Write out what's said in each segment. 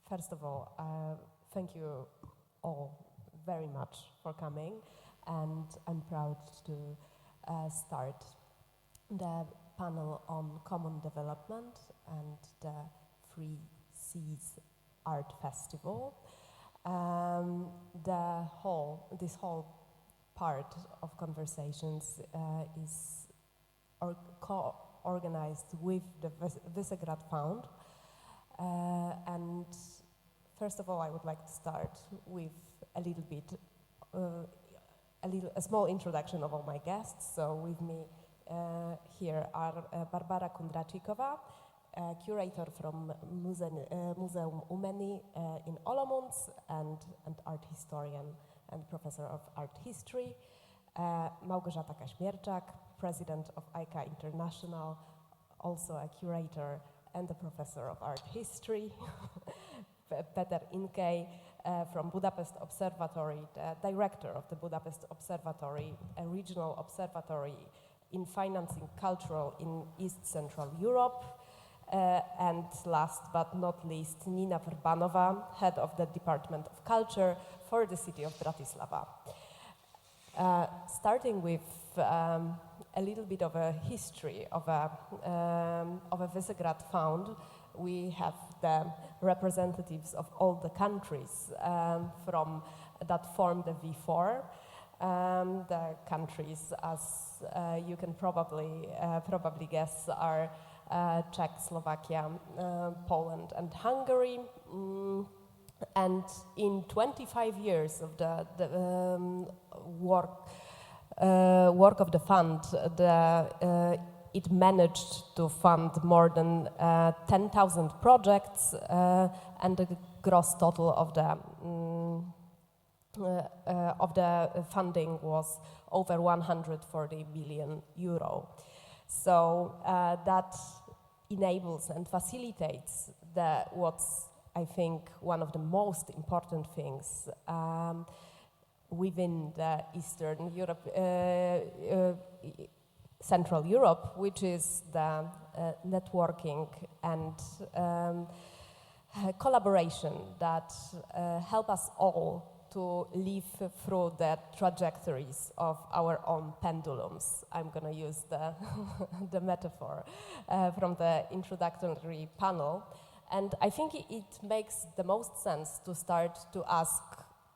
First of all, thank you all very much for coming, and I'm proud to start the panel on common development and the Three Seas Art Festival. This whole part of conversations is co-organized with the Visegrad Fund. And first of all, I would like to start with a small introduction of all my guests. So with me here are Barbora Kundračíková, curator from Muzeum Umění in Olomouc and art historian and professor of art history. Małgorzata Kaźmierczak, president of AICA International, also a curator and a professor of art history. Péter Inkei from Budapest Observatory, the director of the Budapest Observatory, a regional observatory in financing cultural in East Central Europe. And last but not least, Vrbanová, head of the Department of Culture for the city of Bratislava. Starting with a little bit of a history of a Visegrad Fund, we have the representatives of all the countries from that form the V4. The countries, as you can probably guess, are Czech, Slovakia, Poland, and Hungary. And in 25 years of the work of the fund, it managed to fund more than 10,000 projects, and the gross total of the funding was over 140 billion euro. So that enables and facilitates what's, I think, one of the most important things within the Eastern Europe, Central Europe, which is the networking and collaboration that help us all to live through the trajectories of our own pendulums. I'm going to use the metaphor from the introductory panel. And I think it makes the most sense to start to ask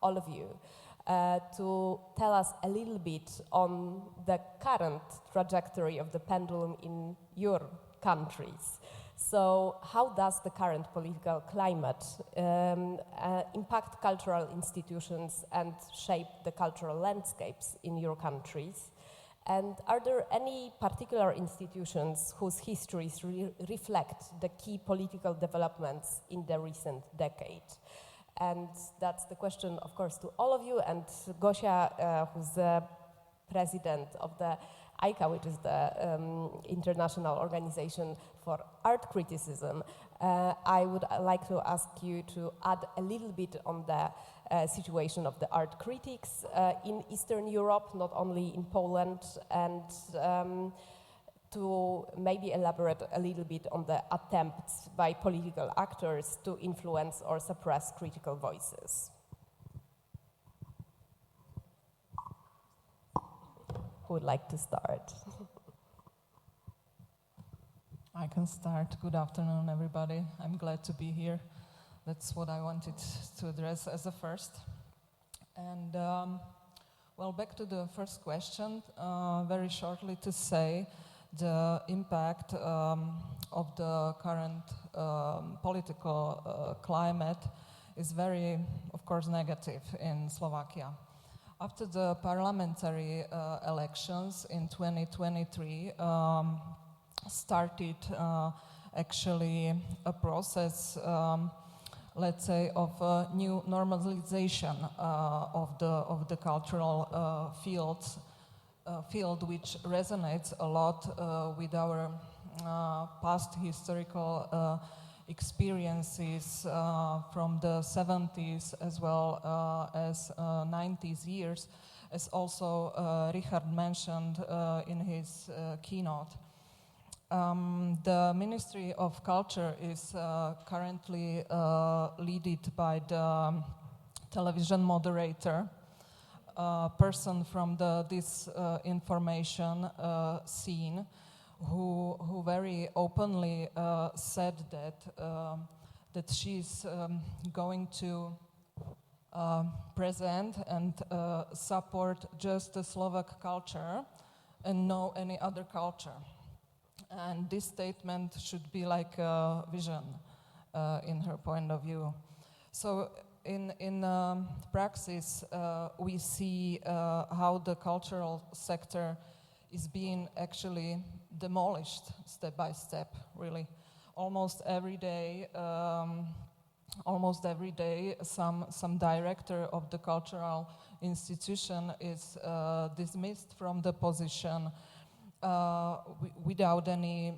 all of you to tell us a little bit on the current trajectory of the pendulum in your countries. So how does the current political climate impact cultural institutions and shape the cultural landscapes in your countries? And are there any particular institutions whose histories reflect the key political developments in the recent decade? And that's the question, of course, to all of you. And Gosia, who's the president of the AICA, which is the International Organization for Art Criticism, I would like to ask you to add a little bit on the situation of the art critics in Eastern Europe, not only in Poland, and to maybe elaborate a little bit on the attempts by political actors to influence or suppress critical voices. Who would like to start? I can start. Good afternoon, everybody. I'm glad to be here. That's what I wanted to address as a first. And, well, back to the first question, very shortly to say the impact of the current political climate is very, of course, negative in Slovakia. After the parliamentary elections in 2023, started actually a process, let's say, of a new normalization of the cultural field, which resonates a lot with our past historical experiences from the 70s as well as 90s years, as also Richard mentioned in his keynote. The Ministry of Culture is currently led by the television moderator, person from this information scene, who very openly said that she's going to present and support just the Slovak culture and no any other culture. And this statement should be like a vision in her point of view. So in practice, we see how the cultural sector is being actually demolished step by step, really. Almost every day, some director of the cultural institution is dismissed from the position without any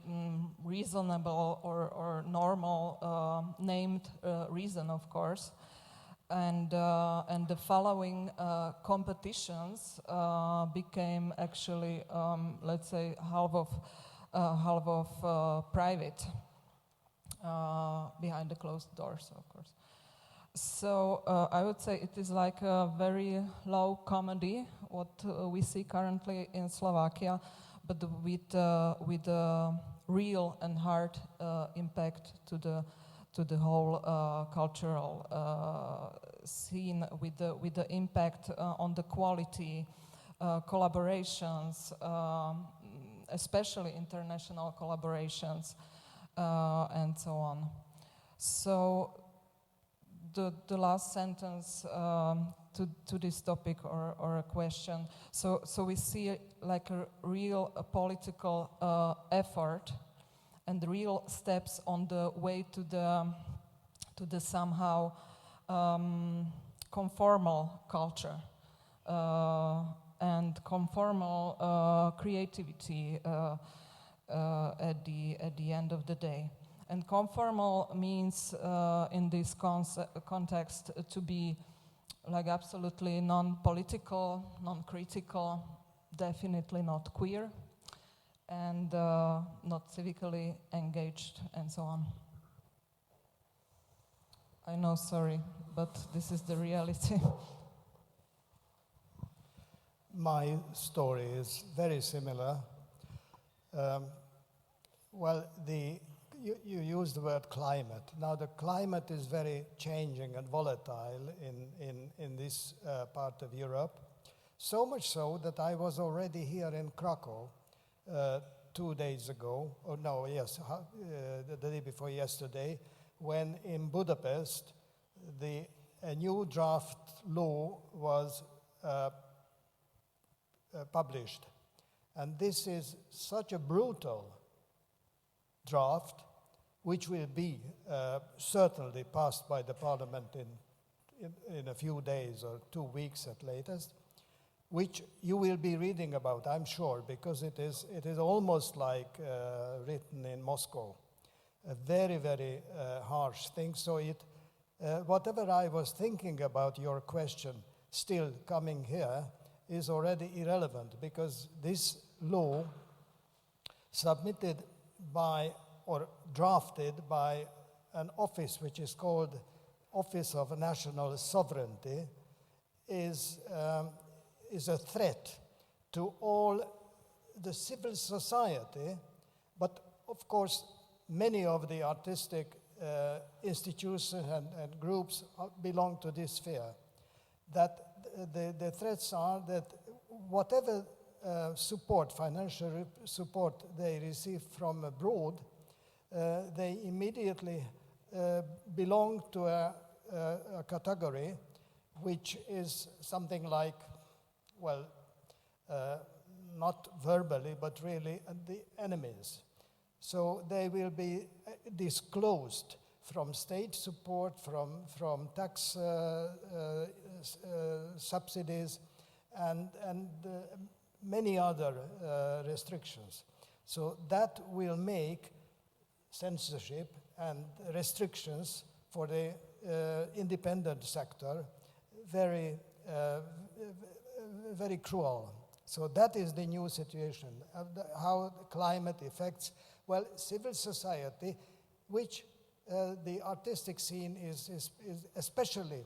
reasonable or normal named reason, of course. And the following competitions became actually, let's say, half of private, behind the closed doors, of course. So I would say it is like a very low comedy, what we see currently in Slovakia, but with real and hard impact to the whole cultural scene, with the impact on the quality, collaborations, especially international collaborations, and so on. So the last sentence to this topic or a question. So we see like a real political effort and real steps on the way to the somehow conformal culture and conformal creativity at the end of the day. And conformal means in this context to be like absolutely non-political, non-critical, definitely not queer, and not civically engaged, and so on. I know, sorry, but this is the reality. My story is very similar. Well, you use the word climate. Now, the climate is very changing and volatile in this part of Europe. So much so that I was already here in Krakow 2 days ago, the day before yesterday, when in Budapest a new draft law was published. And this is such a brutal draft, which will be certainly passed by the parliament in a few days or 2 weeks at latest, which you will be reading about, I'm sure, because it is almost like written in Moscow. A very, very harsh thing. So whatever I was thinking about your question still coming here is already irrelevant, because this law submitted by or drafted by an office which is called Office of National Sovereignty is a threat to all the civil society, but of course many of the artistic institutions and groups belong to this sphere. That the threats are that whatever support, financial support they receive from abroad, they immediately belong to a category which is something like, well, not verbally, but really the enemies. So they will be disclosed from state support, from tax subsidies, and many other restrictions. So that will make censorship and restrictions for the independent sector very, very cruel. So that is the new situation, how the climate affects Well, civil society, which the artistic scene is especially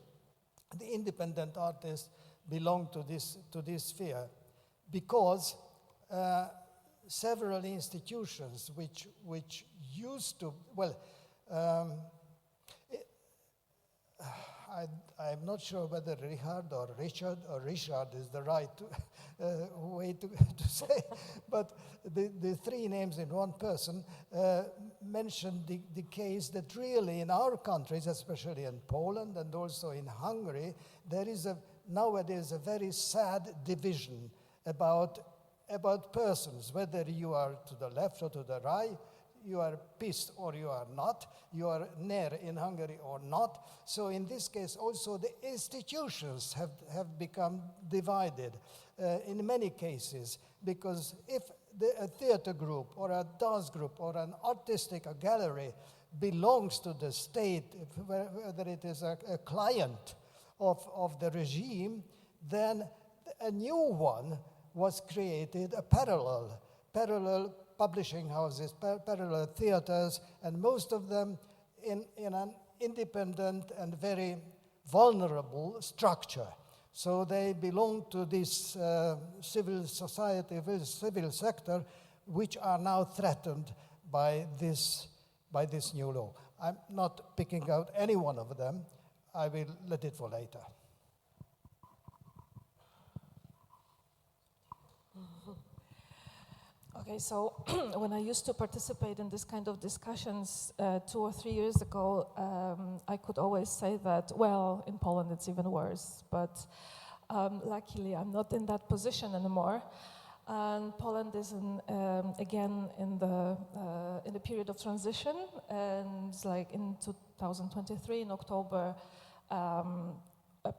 the independent artists belong to this sphere, because several institutions which used to, well, I'm not sure whether Richard or Richard is the right way to say, but the three names in one person mentioned the case that really in our countries, especially in Poland and also in Hungary, there is nowadays a very sad division about persons, whether you are to the left or to the right, you are PiS or you are not, you are NER in Hungary or not. So in this case also the institutions have become divided in many cases, because if a theater group or a dance group or an artistic gallery belongs to the state, whether it is a client of the regime, then a new one was created, a parallel publishing houses, parallel theaters, and most of them in an independent and very vulnerable structure. So they belong to this civil society, civil sector, which are now threatened by this new law. I'm not picking out any one of them. I will let it for later. Okay, so when I used to participate in this kind of discussions 2 or 3 years ago, I could always say that, well, in Poland it's even worse, but luckily I'm not in that position anymore. And Poland is again in the period of transition, and like in 2023 in October, a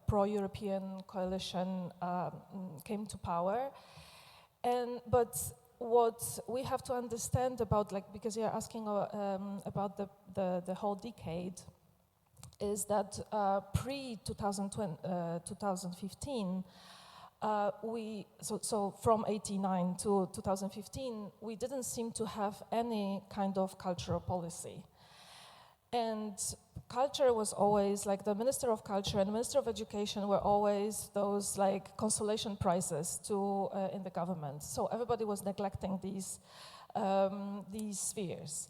pro-European coalition came to power, but what we have to understand about, like, because you're asking about the whole decade, is that pre-2015, so from 89 to 2015, we didn't seem to have any kind of cultural policy. And culture was always, like, the Minister of Culture and the Minister of Education were always those, like, consolation prizes in the government. So everybody was neglecting these spheres.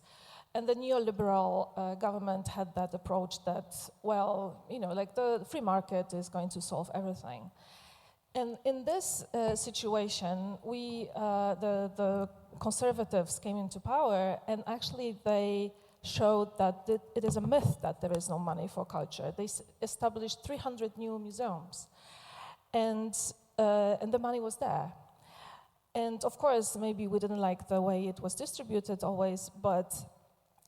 And the neoliberal government had that approach that, well, you know, like, the free market is going to solve everything. And in this situation, the conservatives came into power, and actually they showed that it is a myth that there is no money for culture. They established 300 new museums, and the money was there. And of course, maybe we didn't like the way it was distributed always, but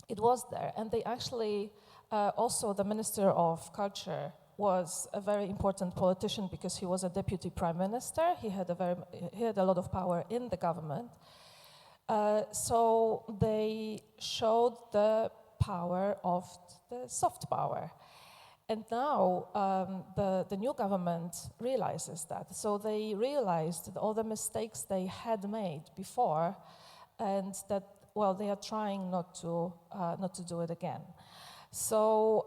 it was there. And they actually, also the Minister of Culture was a very important politician because he was a deputy prime minister. He had a lot of power in the government. So they showed the power of the soft power. And now the new government realizes that. So they realized all the mistakes they had made before, and that, well, they are trying not to do it again. So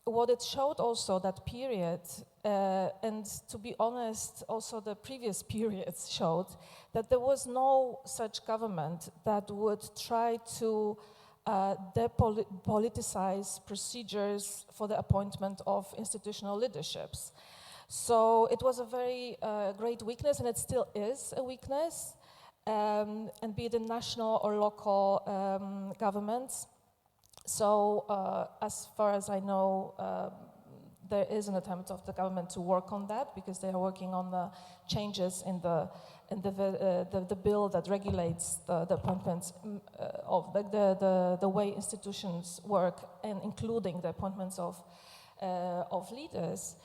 what it showed also, that period, and to be honest, also the previous periods showed that there was no such government that would try to depoliticize procedures for the appointment of institutional leaderships. So it was a very great weakness, and it still is a weakness, and be it in national or local governments. So as far as I know, there is an attempt of the government to work on that, because they are working on the changes in the bill that regulates the appointments of the way institutions work, and including the appointments of leaders.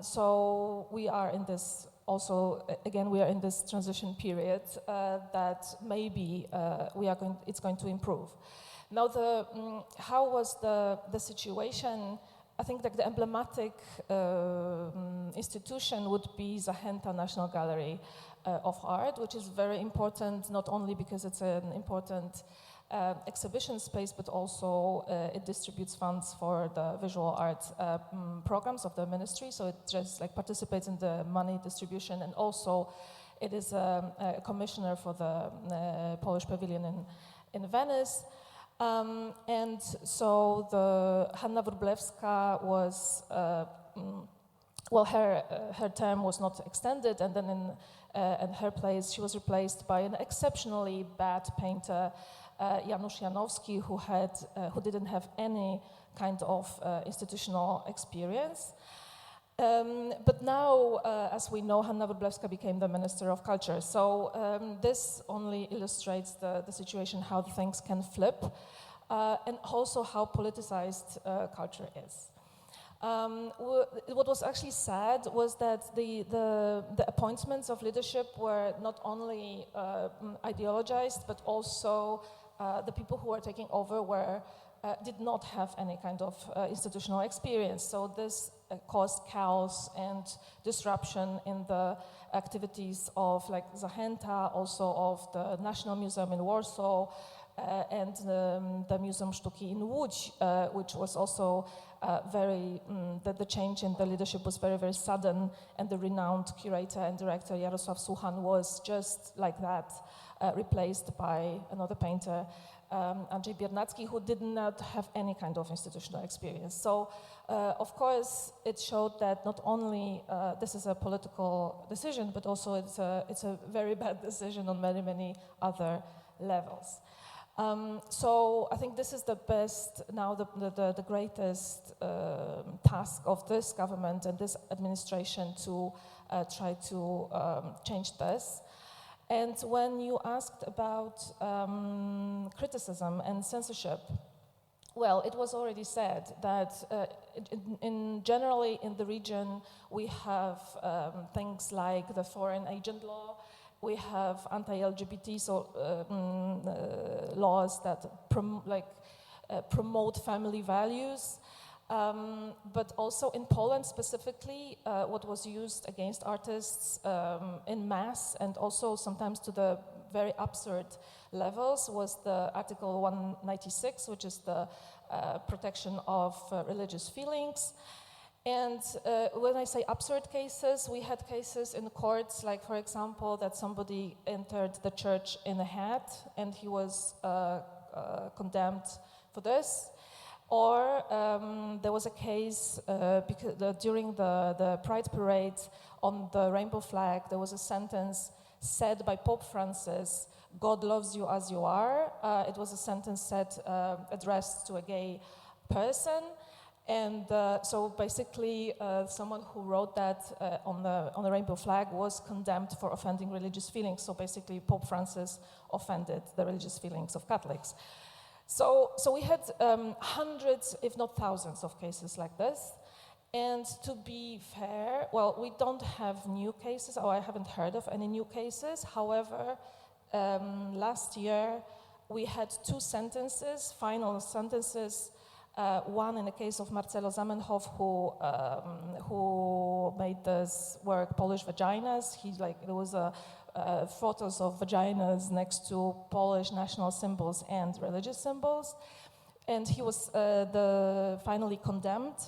So we are in this also, again, we are in this transition period that maybe it's going to improve. Now, how was the situation I think like the emblematic institution would be Zachęta National Gallery of Art, which is very important not only because it's an important exhibition space, but also it distributes funds for the visual art programs of the ministry. So it just like participates in the money distribution, and also it is a commissioner for the Polish Pavilion in Venice. And so the Hanna Wróblewska was, her term was not extended, and then in her place she was replaced by an exceptionally bad painter, Janusz Janowski, who didn't have any kind of institutional experience. But now, as we know, Hanna Wróblewska became the Minister of Culture. So this only illustrates the situation, how things can flip, and also how politicized culture is. What was actually sad was that the appointments of leadership were not only ideologized, but also the people who were taking over did not have any kind of institutional experience. So this caused chaos and disruption in the activities of like Zachęta, also of the National Museum in Warsaw, and the Muzeum Sztuki in Łódź, which was also the change in the leadership was very, very sudden, and the renowned curator and director Jarosław Suchan was just like that, replaced by another painter, Andrzej Biernacki, who did not have any kind of institutional experience. So, of course, it showed that not only this is a political decision, but also it's a very bad decision on many, many other levels. So I think this is the best, now the greatest task of this government and this administration to try to change this. And when you asked about criticism and censorship, well, it was already said that generally in the region we have things like the foreign agent law. We have anti-LGBT laws that promote family values, but also in Poland specifically, what was used against artists in mass and also sometimes to the very absurd levels was the Article 196, which is the protection of religious feelings. And when I say absurd cases, we had cases in courts, like, for example, that somebody entered the church in a hat and he was condemned for this. Or there was a case during the Pride Parade on the rainbow flag, there was a sentence said by Pope Francis, "God loves you as you are." It was a sentence said, addressed to a gay person. And so basically, someone who wrote that on the rainbow flag was condemned for offending religious feelings. So basically, Pope Francis offended the religious feelings of Catholics. So we had hundreds, if not thousands, of cases like this. And to be fair, well, we don't have new cases, or I haven't heard of any new cases. However, last year we had two sentences, final sentences. One in the case of Marcelo Zamenhof, who made this work Polish Vaginas. There was photos of vaginas next to Polish national symbols and religious symbols, and he was finally condemned.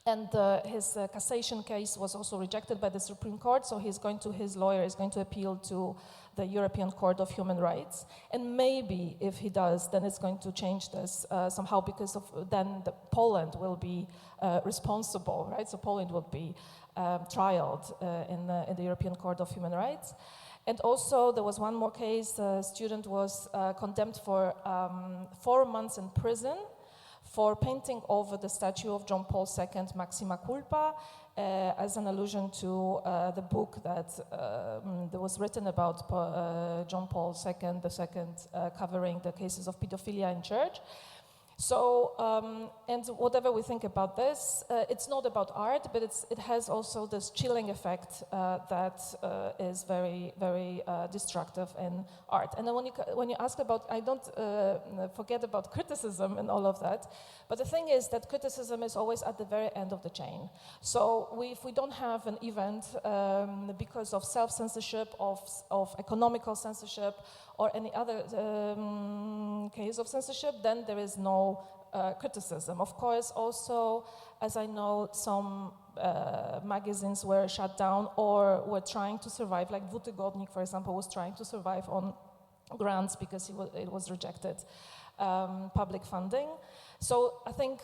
And his cassation case was also rejected by the Supreme Court, so his lawyer is going to appeal to the European Court of Human Rights. And maybe if he does, then it's going to change this somehow, because then Poland will be responsible, right? So Poland will be trialed in the European Court of Human Rights. And also there was one more case, a student was condemned for 4 months in prison for painting over the statue of John Paul II, Maxima Culpa, as an allusion to the book that was written about John Paul II, covering the cases of pedophilia in church. So, and whatever we think about this, it's not about art, but it has also this chilling effect that is very, very destructive in art. And then when you ask about, I don't forget about criticism and all of that, but the thing is that criticism is always at the very end of the chain. So if we don't have an event because of self-censorship, of economical censorship, or any other case of censorship, then there is no criticism. Of course, also, as I know, some magazines were shut down or were trying to survive, like Vutygodnik, for example, was trying to survive on grants because it was rejected public funding. So I think,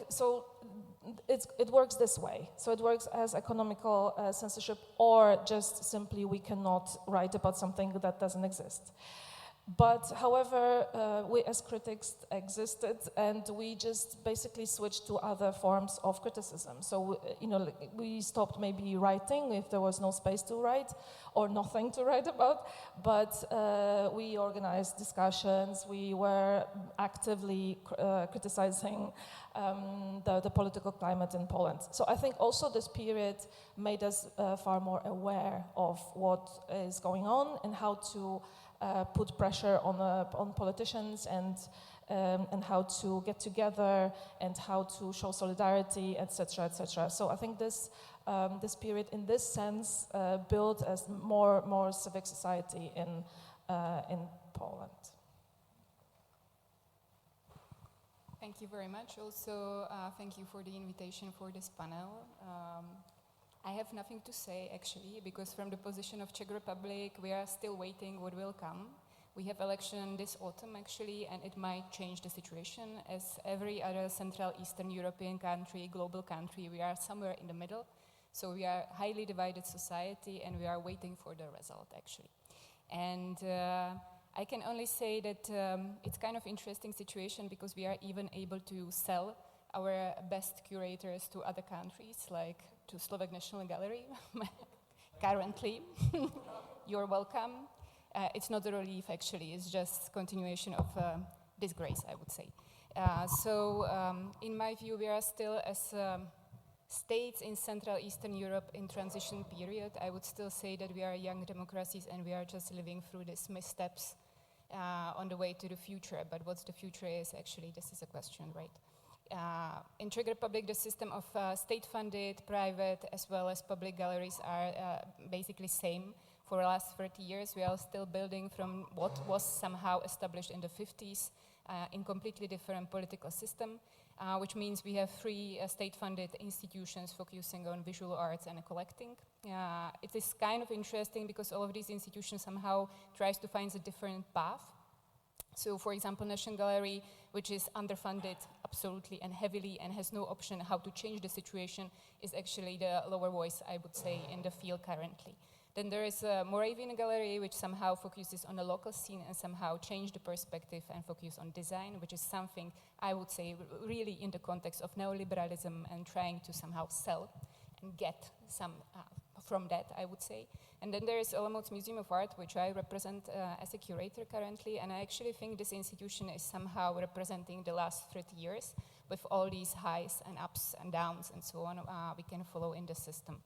it works this way. So it works as economical censorship, or just simply we cannot write about something that doesn't exist. But however, we as critics existed, and we just basically switched to other forms of criticism. So, we stopped maybe writing if there was no space to write or nothing to write about, but we organized discussions, we were actively criticizing the political climate in Poland. So I think also this period made us far more aware of what is going on and how to put pressure on politicians and how to get together and how to show solidarity, etc., etc. So I think this period, in this sense, built as more civic society in Poland. Thank you very much. Also, thank you for the invitation for this panel. I have nothing to say, actually, because from the position of Czech Republic, we are still waiting what will come. We have election this autumn, actually, and it might change the situation. As every other Central Eastern European country, global country, we are somewhere in the middle. So we are a highly divided society, and we are waiting for the result, actually. And I can only say that it's kind of interesting situation because we are even able to sell our best curators to other countries, like to Slovak National Gallery, currently. You're welcome. It's not a relief, actually. It's just continuation of disgrace, I would say. In my view, we are still, as states in Central Eastern Europe in transition period, I would still say that we are young democracies and we are just living through these missteps on the way to the future. But what's the future is, actually, this is a question, right? In Czech Republic, the system of state-funded, private, as well as public galleries are basically same. For the last 30 years, we are still building from what was somehow established in the 50s in completely different political system, which means we have 3 state-funded institutions focusing on visual arts and collecting. It is kind of interesting because all of these institutions somehow tries to find a different path. So, for example, National Gallery, which is underfunded absolutely and heavily and has no option how to change the situation, is actually the lower voice, I would say, in the field currently. Then there is a Moravian Gallery, which somehow focuses on the local scene and somehow changed the perspective and focus on design, which is something I would say really in the context of neoliberalism and trying to somehow sell and get some from that, I would say. And then there is Olomouc Museum of Art, which I represent as a curator currently, and I actually think this institution is somehow representing the last 30 years with all these highs and ups and downs and so on we can follow in the system.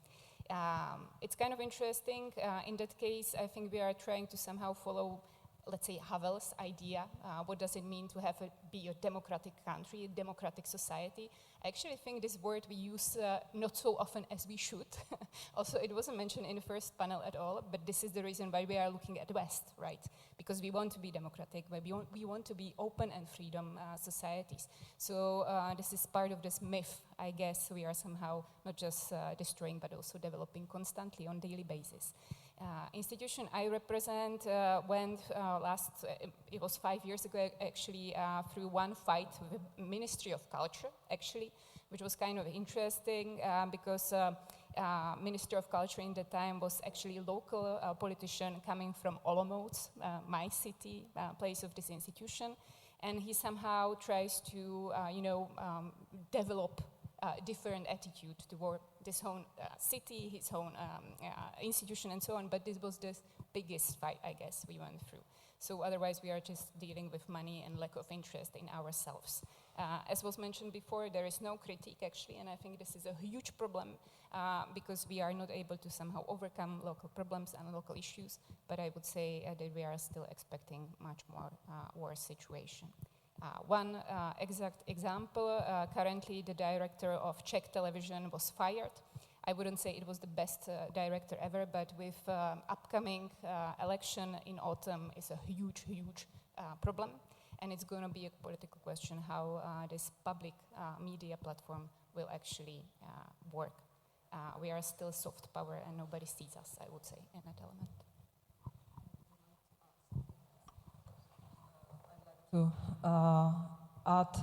It's kind of interesting. In that case, I think we are trying to somehow follow, let's say, Havel's idea. What does it mean to be a democratic country, a democratic society? I actually think this word we use not so often as we should. Also, it wasn't mentioned in the first panel at all, but this is the reason why we are looking at the West, right? Because we want to be democratic, but we want to be open and freedom societies. So this is part of this myth, I guess. We are somehow not just destroying, but also developing constantly on a daily basis. Institution I represent went it was 5 years ago actually, through one fight with the Ministry of Culture, actually, which was kind of interesting because Minister of Culture in the time was actually a local politician coming from Olomouc, my city, place of this institution, and he somehow tries to, develop different attitude toward this own city, his own institution and so on, but this was the biggest fight, I guess, we went through. So otherwise we are just dealing with money and lack of interest in ourselves. As was mentioned before, there is no critique actually, and I think this is a huge problem because we are not able to somehow overcome local problems and local issues, but I would say that we are still expecting much more worse situation. One exact example, currently the director of Czech television was fired. I wouldn't say it was the best director ever, but with upcoming election in autumn is a huge problem. And it's going to be a political question how this public media platform will actually work. We are still soft power and nobody sees us, I would say, in that element. To add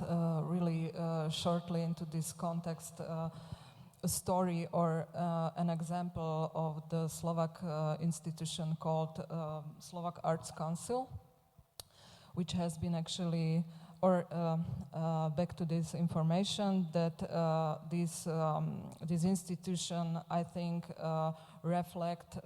really shortly into this context a story or an example of the Slovak institution called Slovak Arts Council, which has been actually, or back to this information, that this institution, I think, reflect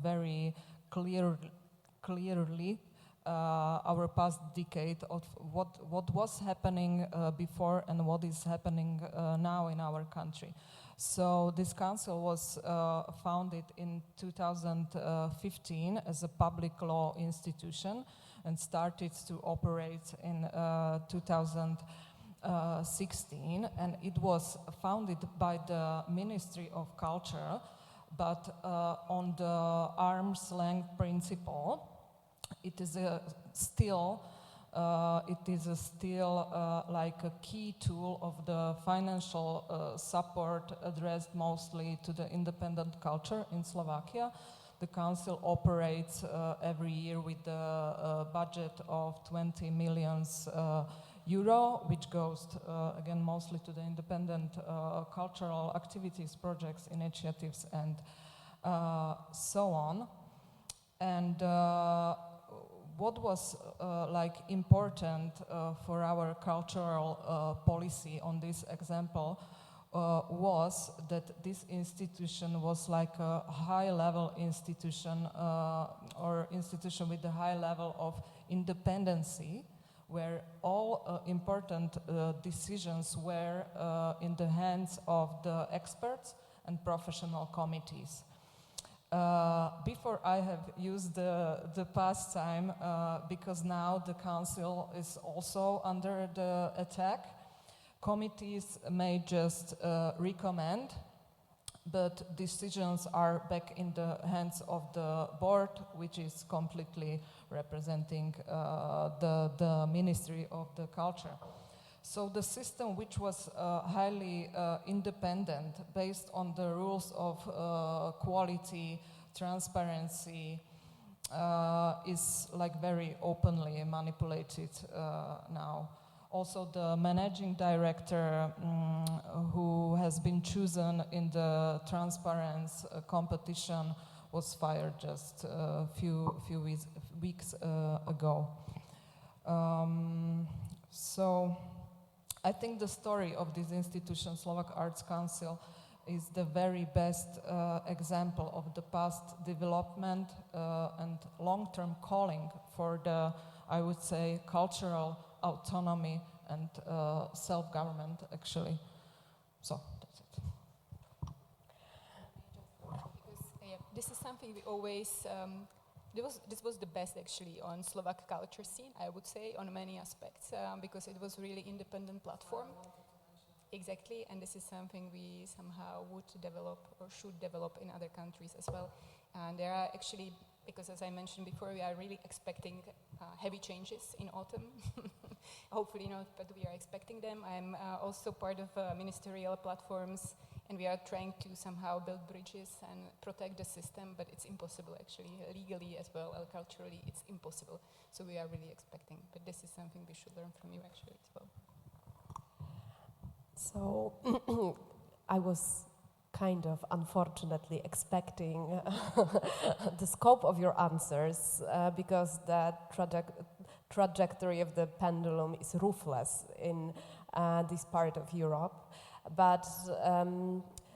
very clearly our past decade of what was happening before and what is happening now in our country. So this council was founded in 2015 as a public law institution and started to operate in 2016, and it was founded by the Ministry of Culture, but on the arm's length principle. It is still like a key tool of the financial support addressed mostly to the independent culture in Slovakia. The council operates every year with a budget of 20 million euro, which goes again mostly to the independent cultural activities, projects, initiatives, and so on. And what was like important for our cultural policy on this example was that this institution was like a high-level institution or institution with a high level of independency, where all important decisions were in the hands of the experts and professional committees. Before I have used the past time, because now the council is also under the attack. Committees may just recommend, but decisions are back in the hands of the board, which is completely representing the Ministry of the Culture. So the system, which was highly independent, based on the rules of quality, transparency, is like very openly manipulated now. Also, the managing director, who has been chosen in the transparency competition, was fired just a few weeks ago. So I think the story of this institution, Slovak Arts Council, is the very best example of the past development and long-term calling for the, I would say, cultural autonomy and self-government, actually. So that's it. Because this is something we always. This was the best actually on Slovak culture scene, I would say, on many aspects, because it was really independent platform. Exactly, and this is something we somehow would develop or should develop in other countries as well. And there are actually, because as I mentioned before, we are really expecting heavy changes in autumn. Hopefully not, but we are expecting them. I'm also part of ministerial platforms, and we are trying to somehow build bridges and protect the system, but it's impossible actually, legally as well, and culturally, it's impossible. So we are really expecting, but this is something we should learn from you actually as well. So I was kind of unfortunately expecting the scope of your answers because the trajectory of the pendulum is ruthless in this part of Europe. But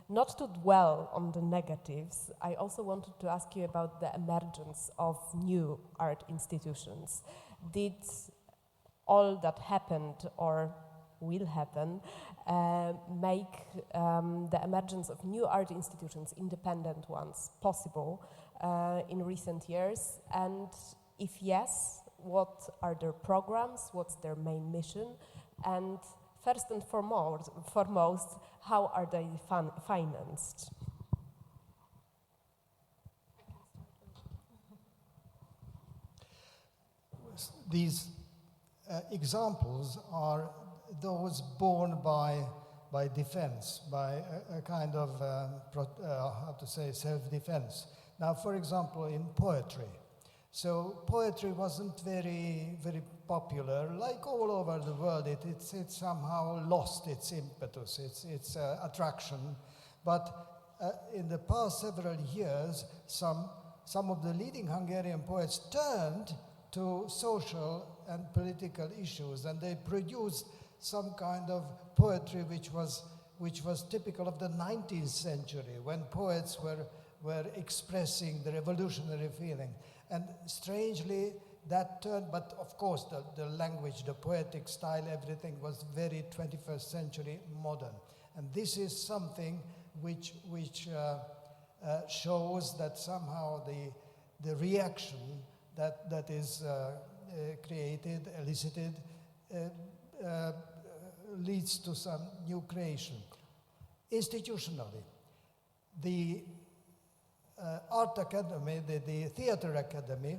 not to dwell on the negatives, I also wanted to ask you about the emergence of new art institutions. Did all that happened or will happen, make the emergence of new art institutions, independent ones, possible in recent years? And if yes, what are their programs? What's their main mission? And first and foremost, how are they financed? These examples are those born by defense, by a kind of, how to say, self-defense. Now, for example, in poetry. So poetry wasn't very popular. Like all over the world, it somehow lost its impetus, its attraction. But in the past several years, some of the leading Hungarian poets turned to social and political issues, and they produced some kind of poetry which was typical of the 19th century, when poets were expressing the revolutionary feeling. And strangely, that turned, but of course the language, the poetic style, everything was very 21st century modern. And this is something which shows that somehow the reaction that is created, elicited, leads to some new creation. Institutionally, the Art Academy, the Theater Academy,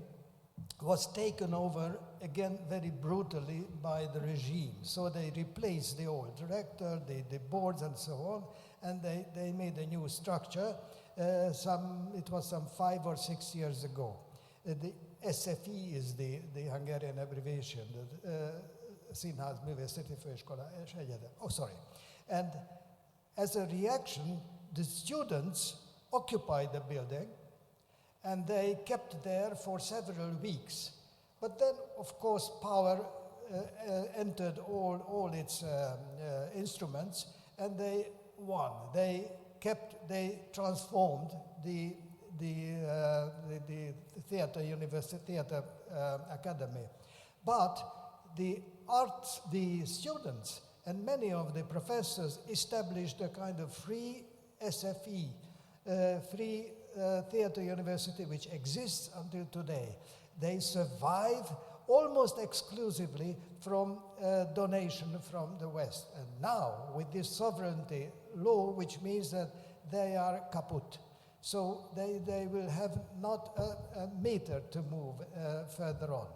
was taken over again very brutally by the regime. So they replaced the old director, the boards and so on, and they made a new structure. It was some 5 or 6 years ago. The SFE is the Hungarian abbreviation, Színház, Művészeti Főiskola és Egyetem. Oh, sorry. And as a reaction, the students occupied the building, and they kept there for several weeks. But then, of course, power entered all its instruments, and they won. They transformed the theater academy. But the students and many of the professors established a kind of free SFE, free theater university, which exists until today. They survive almost exclusively from donation from the West. And now, with this sovereignty law, which means that they are kaput. So they will have not a meter to move further on.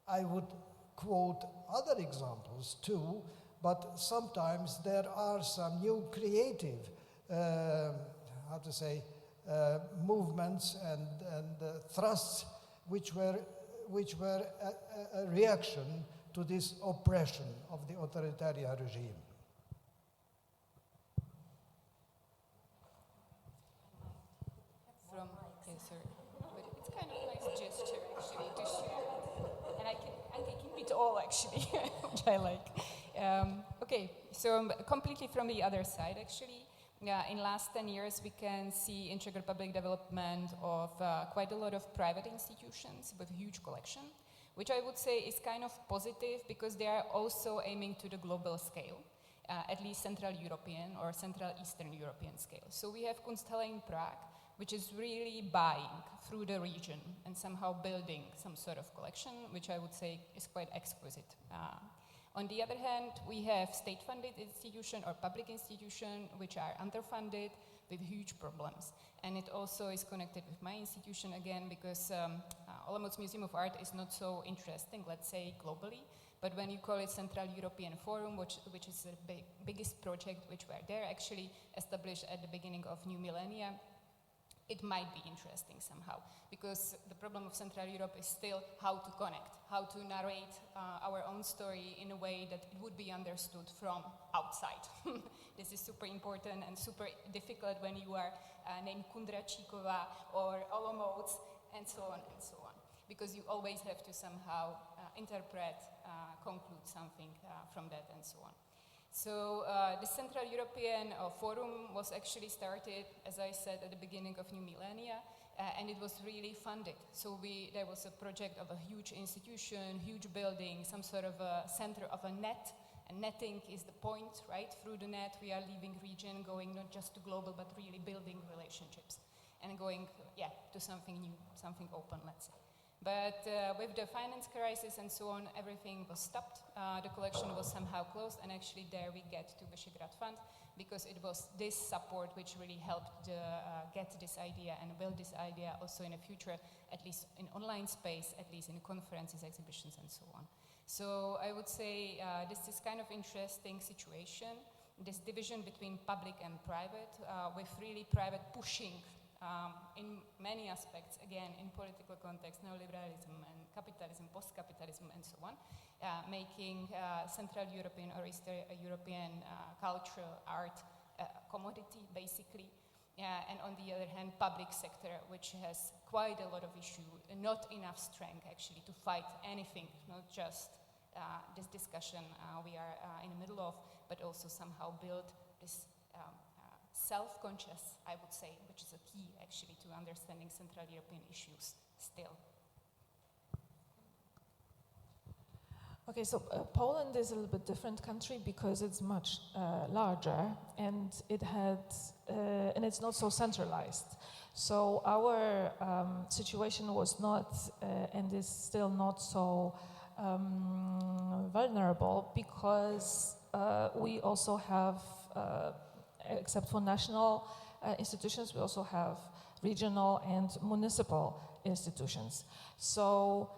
I would quote other examples too, but sometimes there are some new creative, movements and thrusts which were a reaction to this oppression of the authoritarian regime. But it's kind of a nice gesture actually to share, and I can read all actually, which I like. Okay, so completely from the other side actually. In last 10 years, we can see in Czech Republic development of quite a lot of private institutions with huge collection, which I would say is kind of positive because they are also aiming to the global scale, at least Central European or Central Eastern European scale. So we have Kunsthalle in Prague, which is really buying through the region and somehow building some sort of collection, which I would say is quite exquisite. On the other hand, we have state-funded institutions or public institutions which are underfunded with huge problems. And it also is connected with my institution again because Olomouc Museum of Art is not so interesting, let's say, globally. But when you call it Central European Forum, which is the biggest project which were there actually established at the beginning of new millennia, it might be interesting somehow, because the problem of Central Europe is still how to connect, how to narrate our own story in a way that it would be understood from outside. This is super important and super difficult when you are named Kundračíková or Olomouc and so on, because you always have to somehow interpret, conclude something from that and so on. So the Central European Forum was actually started, as I said, at the beginning of new millennia, and it was really funded. So there was a project of a huge institution, huge building, some sort of a center of a net, And netting is the point, right? Through the net, we are leaving region, going not just to global, but really building relationships and going, to something new, something open, let's say. But with the finance crisis and so on, everything was stopped. The collection was somehow closed, and actually there we get to Visegrad Fund, because it was this support which really helped get this idea and build this idea also in the future, at least in online space, at least in conferences, exhibitions, and so on. So I would say this is kind of interesting situation, this division between public and private, with really private pushing in many aspects, again, in political context, neoliberalism and capitalism, post-capitalism, and so on, making Central European or Eastern European culture, art, commodity, basically. And on the other hand, public sector, which has quite a lot of issue, not enough strength, actually, to fight anything, not just this discussion we are in the middle of, but also somehow build this self-conscious, I would say, which is a key actually to understanding Central European issues still. Okay, so Poland is a little bit different country because it's much larger, and and it's not so centralized. So our situation was not and is still not so vulnerable, because we also have, except for national institutions, we also have regional and municipal institutions. So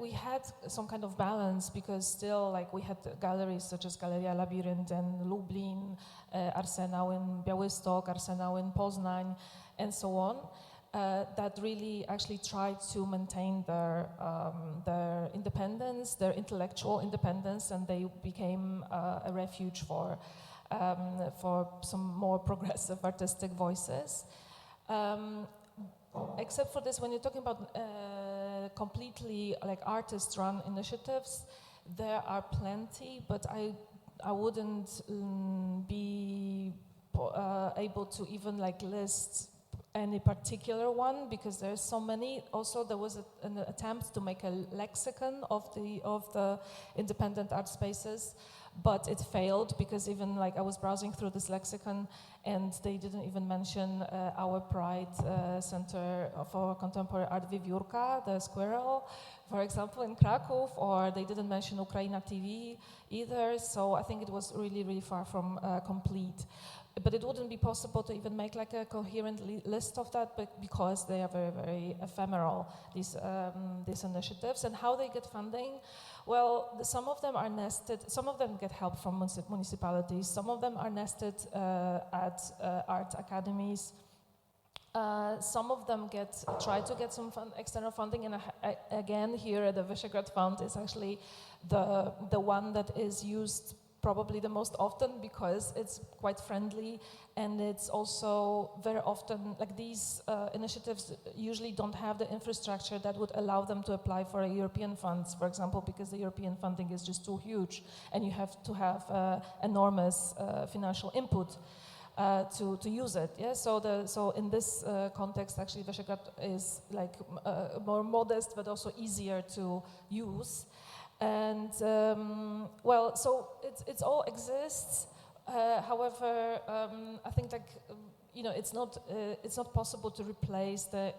we had some kind of balance, because still, like, we had galleries such as Galeria Labyrinth in Lublin, Arsenał in Białystok, Arsenał in Poznań, and so on, that really actually tried to maintain their independence, their intellectual independence, and they became a refuge for some more progressive artistic voices. Except for this, when you're talking about completely like artist-run initiatives, there are plenty, but I wouldn't be able to even like list any particular one, because there's so many. Also, there was an attempt to make a lexicon of the independent art spaces, but it failed, because even like I was browsing through this lexicon, and they didn't even mention our Pride Center for Contemporary Art Wiewiórka, the squirrel, for example, in Kraków, or they didn't mention Ukraina TV either. So I think it was really, really far from complete. But it wouldn't be possible to even make like a coherent list of that, but because they are very, very ephemeral, these initiatives. And how they get funding? Well, some of them are nested, some of them get help from municipalities, some of them are nested at art academies. Some of them try to get some external funding, and again, here the Visegrad Fund is actually the one that is used probably the most often, because it's quite friendly, and it's also very often, like, these initiatives usually don't have the infrastructure that would allow them to apply for a European funds, for example, because the European funding is just too huge, and you have to have enormous financial input to use it. Yeah. So in this context, actually, Visegrad is like more modest, but also easier to use. And well, so it all exists. However, I think, like, it's not possible to replace the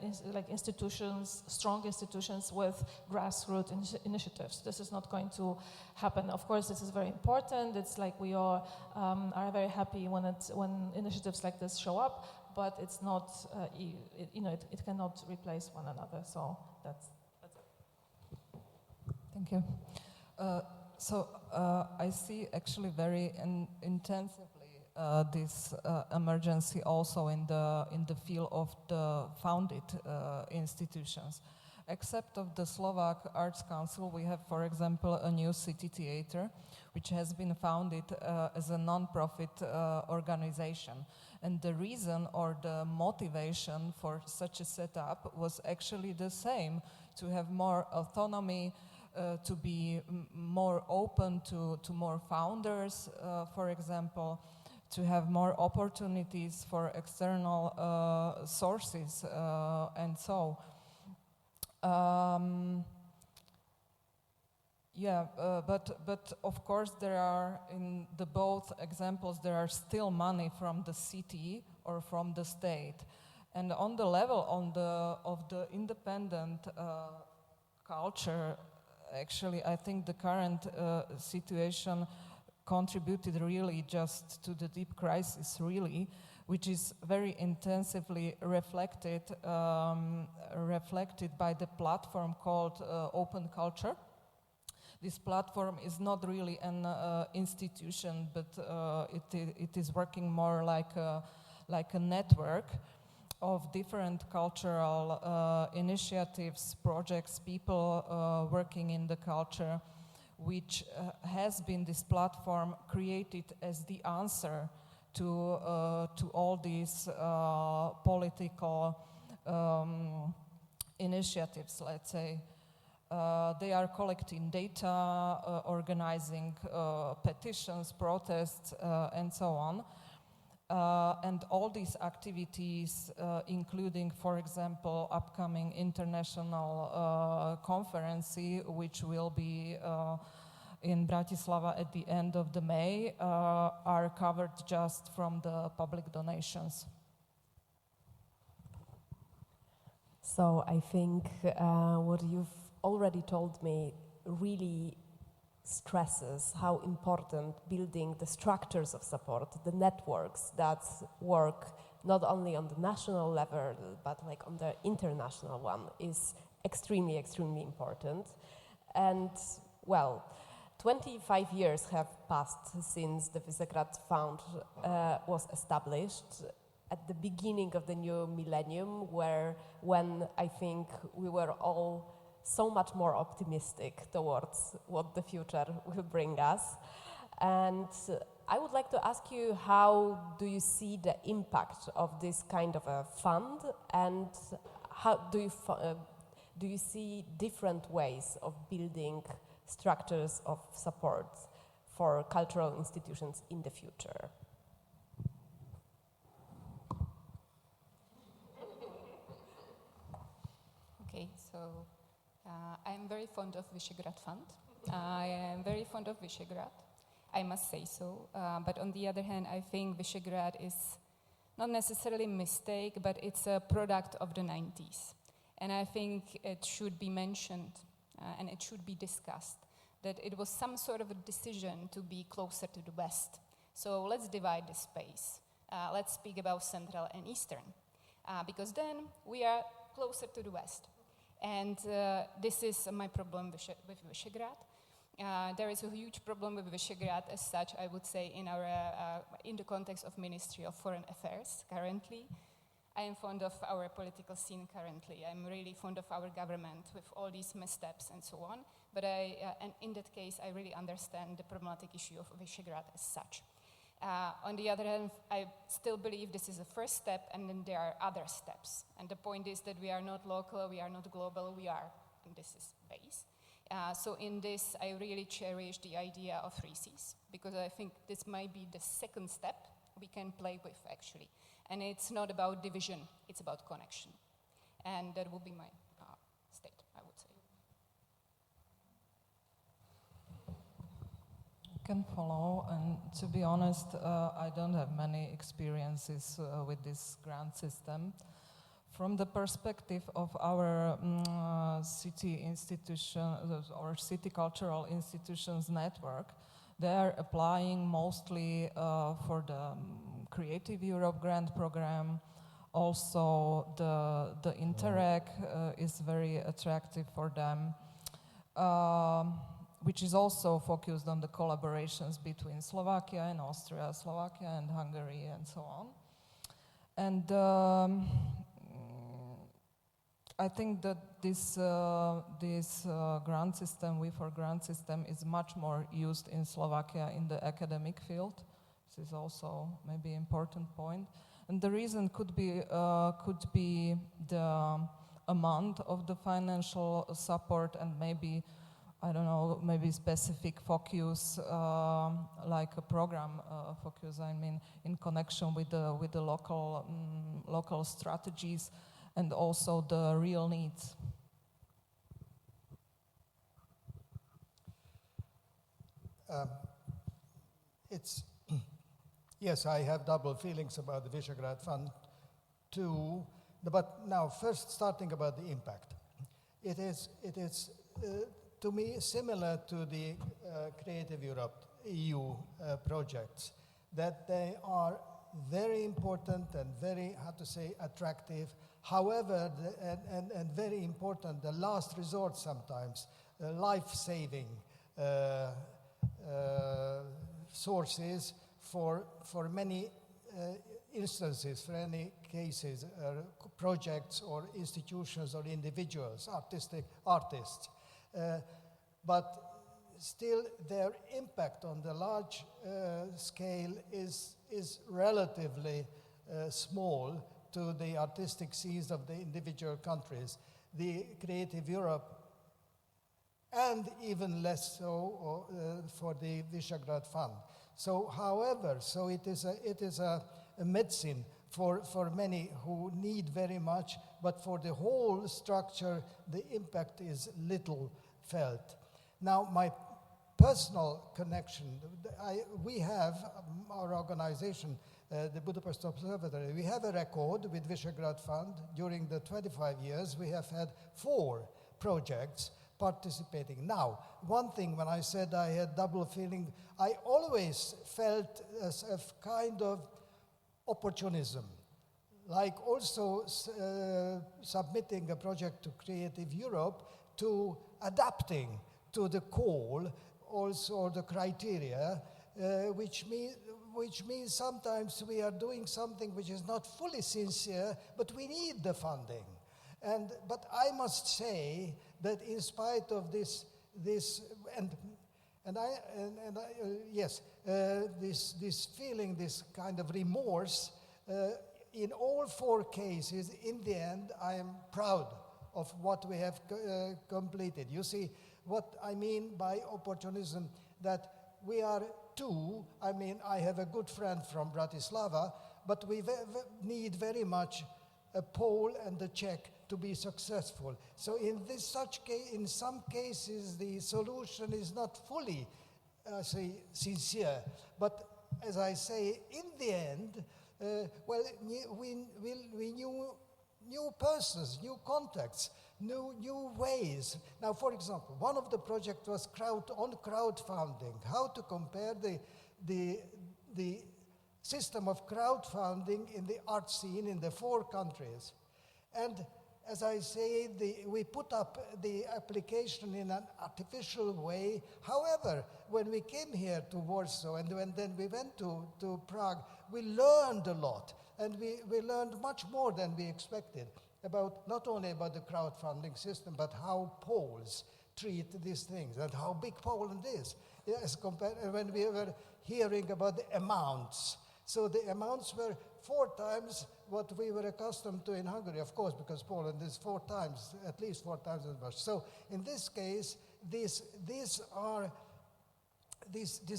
institutions, strong institutions, with grassroots initiatives. This is not going to happen. Of course, this is very important. It's like we all are very happy when initiatives like this show up, but it's not. It cannot replace one another. So that's it. Thank you. I see actually very intensively this emergency also in the field of the founded institutions. Except of the Slovak Arts Council, we have, for example, a new city theater, which has been founded as a non-profit organization. And the reason or the motivation for such a setup was actually the same: to have more autonomy, to be more open to more founders, for example, to have more opportunities for external sources, and so. Yeah, but of course there are, in the both examples, there are still money from the city or from the state. And on the level of the independent culture, actually, I think the current situation contributed really just to the deep crisis, really, which is very intensively reflected by the platform called Open Culture. This platform is not really an institution, but it is working more like a network of different cultural initiatives, projects, people working in the culture, which has been this platform created as the answer to all these political initiatives, let's say. They are collecting data, organizing petitions, protests, and so on. And all these activities, including, for example, upcoming international conference, which will be in Bratislava at the end of the May, are covered just from the public donations. So I think what you've already told me really stresses how important building the structures of support, the networks that work not only on the national level, but like on the international one, is extremely, extremely important. And well, 25 years have passed since the Visegrad Fund was established at the beginning of the new millennium, when I think we were all so much more optimistic towards what the future will bring us. And I would like to ask you, how do you see the impact of this kind of a fund, and how do you see different ways of building structures of support for cultural institutions in the future? Okay, so I'm very fond of Visegrad Fund. I am very fond of Visegrad, I must say so. But on the other hand, I think Visegrad is not necessarily a mistake, but it's a product of the 90s. And I think it should be mentioned and it should be discussed that it was some sort of a decision to be closer to the West. So let's divide the space. Let's speak about Central and Eastern, because then we are closer to the West. And this is my problem with Visegrad. There is a huge problem with Visegrad as such, I would say, in the context of Ministry of Foreign Affairs currently. I am fond of our political scene currently. I'm really fond of our government with all these missteps and so on. But and in that case, I really understand the problematic issue of Visegrad as such. On the other hand, I still believe this is a first step, and then there are other steps. And the point is that we are not local, we are not global, we are, and this is base. So in this, I really cherish the idea of 3Cs, because I think this might be the second step we can play with, actually. And it's not about division, it's about connection. And that would be my state, I would say. Can follow, and to be honest, I don't have many experiences with this grant system. From the perspective of our city institution or city cultural institutions network, they are applying mostly for the Creative Europe grant program. Also, the Interreg is very attractive for them. Which is also focused on the collaborations between Slovakia and Austria, Slovakia and Hungary, and so on. And I think that this grant system, We4 grant system, is much more used in Slovakia in the academic field. This is also maybe an important point. And the reason could be the amount of the financial support, and maybe, I don't know, maybe specific focus, like a program focus, I mean, in connection with the local strategies and also the real needs. it's yes, I have double feelings about the Visegrad Fund too. But now, first starting about the impact. It is to me similar to the Creative Europe EU projects, that they are very important and very, how to say, attractive. However, and very important, the last resort sometimes, life-saving sources for many instances, for any cases, projects or institutions or individuals, artists. But still their impact on the large scale is relatively small to the artistic scenes of the individual countries. The Creative Europe, and even less so for the Visegrad Fund. So, however, so it is a medicine for many who need very much, but for the whole structure, the impact is little felt. Now, my personal connection, we have, our organization, the Budapest Observatory, we have a record with Visegrad Fund. During the 25 years, we have had 4 projects participating. Now, one thing, when I said I had double feeling, I always felt as a kind of opportunism, like also submitting a project to Creative Europe, to adapting to the call, also the criteria, which means sometimes we are doing something which is not fully sincere, but we need the funding. But I must say that in spite of this feeling, this kind of remorse, in all 4 cases, in the end, I am proud of what we have completed. You see what I mean by opportunism, that we are 2, I mean, I have a good friend from Bratislava, but we need very much a Pole and a Czech to be successful. So in some cases, the solution is not fully, sincere. But as I say, in the end, we knew new persons, new contacts, new ways. Now, for example, one of the projects was crowdfunding. How to compare the system of crowdfunding in the art scene in the 4 countries. And as I say, we put up the application in an artificial way. However, when we came here to Warsaw and then we went to Prague, we learned a lot. And we learned much more than we expected about not only about the crowdfunding system, but how Poles treat these things and how big Poland is. As compared when we were hearing about the amounts. So the amounts were 4 times what we were accustomed to in Hungary, of course, because Poland is 4 times, at least 4 times as much. So in this case, these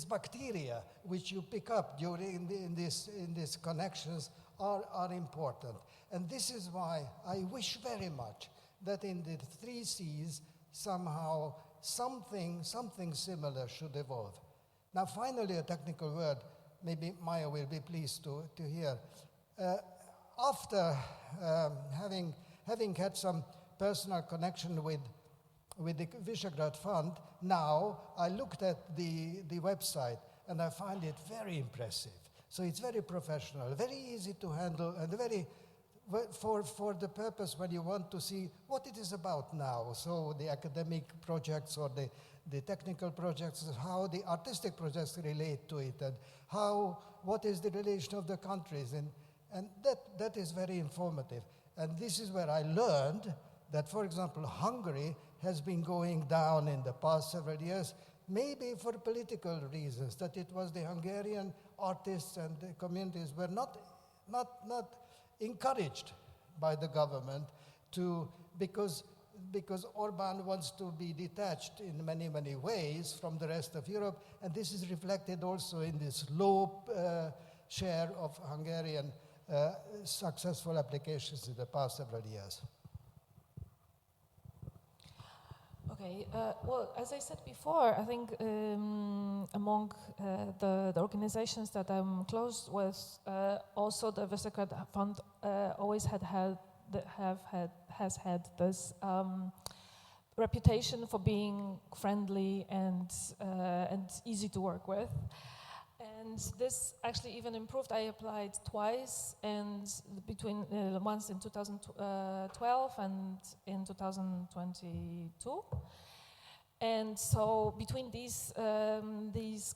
bacteria which you pick up during in these connections are important. And this is why I wish very much that in the 3 Cs somehow something similar should evolve. Now finally a technical word, maybe Maya will be pleased to hear. After having had some personal connection with the Visegrad Fund, now I looked at the website and I find it very impressive. So it's very professional, very easy to handle, and very for the purpose when you want to see what it is about now. So the academic projects or the technical projects, how the artistic projects relate to it, and what is the relation of the countries, and that is very informative. And this is where I learned that, for example, Hungary has been going down in the past several years, maybe for political reasons, that it was the Hungarian artists and the communities were not encouraged by the government because Orban wants to be detached in many, many ways from the rest of Europe, and this is reflected also in this low share of Hungarian successful applications in the past several years. Okay, well, as I said before, I think among the organizations that I'm close with, also the Visegrad Fund always has had this reputation for being friendly and easy to work with. And this actually even improved. I applied twice, and between once in 2012 and in 2022. And so between these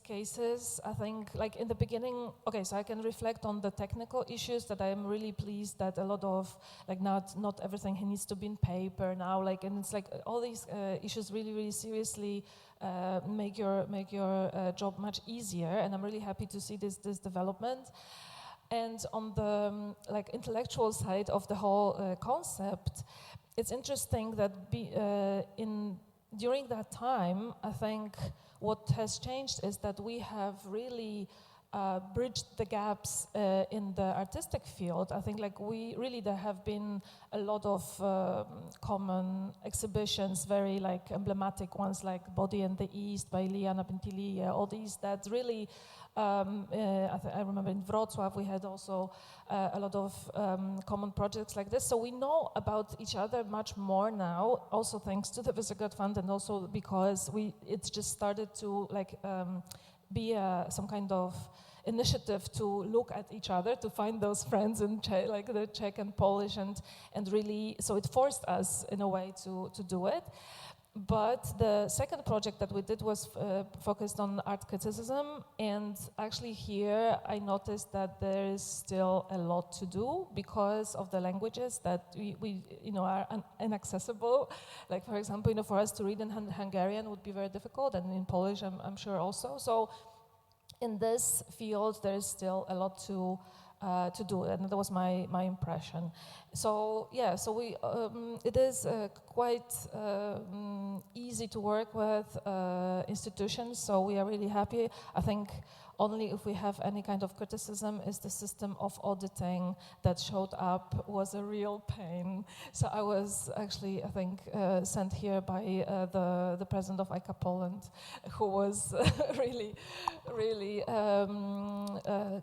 cases, I think, like in the beginning, okay, so I can reflect on the technical issues that I am really pleased that a lot of, like, not everything needs to be in paper now, like, and it's like all these issues really seriously make your job much easier, and I'm really happy to see this development. And on the like intellectual side of the whole concept, it's interesting that during that time, I think what has changed is that we have really bridged the gaps in the artistic field. I think there have been a lot of common exhibitions, very like emblematic ones like Body in the East by Liana Pintilia, all these that really, I remember in Wrocław we had also a lot of common projects like this. So we know about each other much more now, also thanks to the Visegrad Fund, and also because it's just started to like be some kind of initiative to look at each other, to find those friends in like the Czech and Polish, and really, so it forced us in a way to do it. But the second project that we did was focused on art criticism, and actually here I noticed that there is still a lot to do because of the languages that we are inaccessible. Like, for example, for us to read in Hungarian would be very difficult, and in Polish I'm sure also. So in this field there is still a lot to do, and that was my impression. So yeah, so it is quite easy to work with institutions, so we are really happy. I think only if we have any kind of criticism is the system of auditing that showed up was a real pain. So I was actually, I think, sent here by the president of AICA Poland, who was really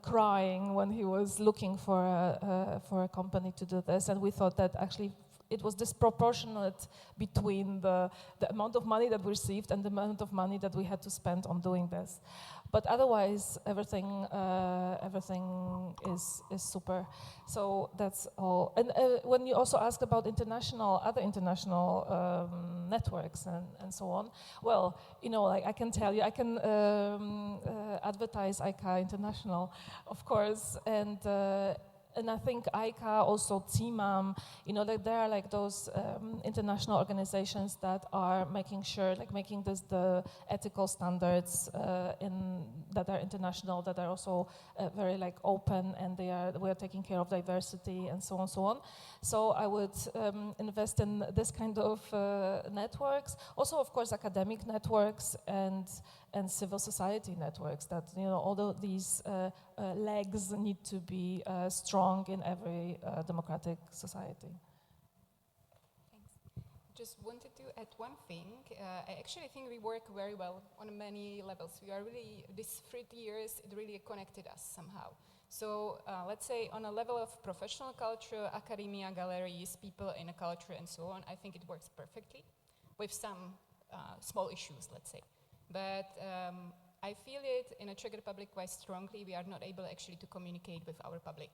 crying when he was looking for a company to do this, and we thought that actually it was disproportionate between the amount of money that we received and the amount of money that we had to spend on doing this. But otherwise, everything is super. So that's all. And when you also asked about other international networks and so on, well, like I can tell you, I can advertise AICA International, of course, and I think AICA, also TIMAM, like there are like those international organizations that are making sure, like making this the ethical standards that are international, that are also very like open, and we are taking care of diversity and so on, so on. So I would invest in this kind of networks. Also, of course, academic networks and civil society networks. That all these legs need to be strong in every democratic society. Thanks. Just wanted to add one thing. I actually think we work very well on many levels. We are really, these 3 years, it really connected us somehow. So let's say on a level of professional culture, academia, galleries, people in a culture and so on, I think it works perfectly with some small issues, let's say. But I feel it in the Czech Republic quite strongly. We are not able actually to communicate with our public.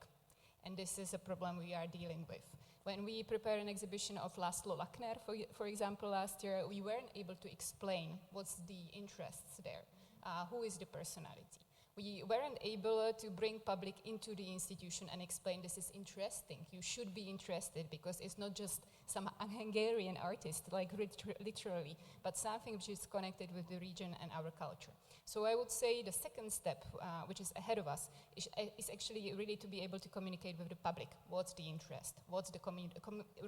And this is a problem we are dealing with. When we prepare an exhibition of Laszlo Lackner, for example, last year, we weren't able to explain what's the interests there, who is the personality. We weren't able to bring public into the institution and explain this is interesting. You should be interested because it's not just some Hungarian artist, like literally, but something which is connected with the region and our culture. So I would say the second step, which is ahead of us, is actually really to be able to communicate with the public. What's the interest? What's the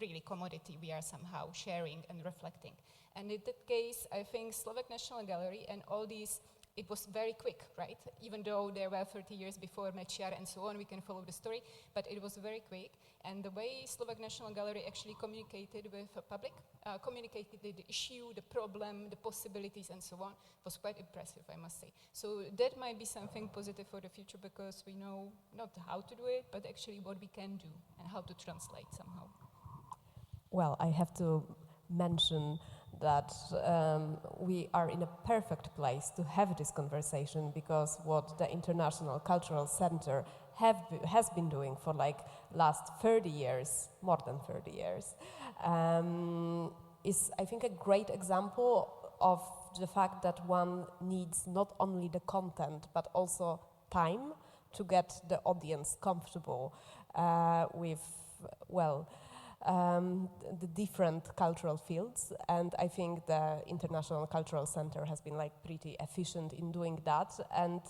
really commodity we are somehow sharing and reflecting? And in that case, I think Slovak National Gallery and all these it was very quick, right? Even though there were 30 years before Mečiar and so on, we can follow the story, but it was very quick. And the way Slovak National Gallery actually communicated with the public, communicated the issue, the problem, the possibilities, and so on, was quite impressive, I must say. So that might be something positive for the future, because we know not how to do it, but actually what we can do and how to translate somehow. Well, I have to mention that we are in a perfect place to have this conversation, because what the International Cultural Center has been doing for like last 30 years, more than 30 years, is, I think, a great example of the fact that one needs not only the content, but also time to get the audience comfortable with, well, the different cultural fields, and I think the International Cultural Center has been like pretty efficient in doing that. And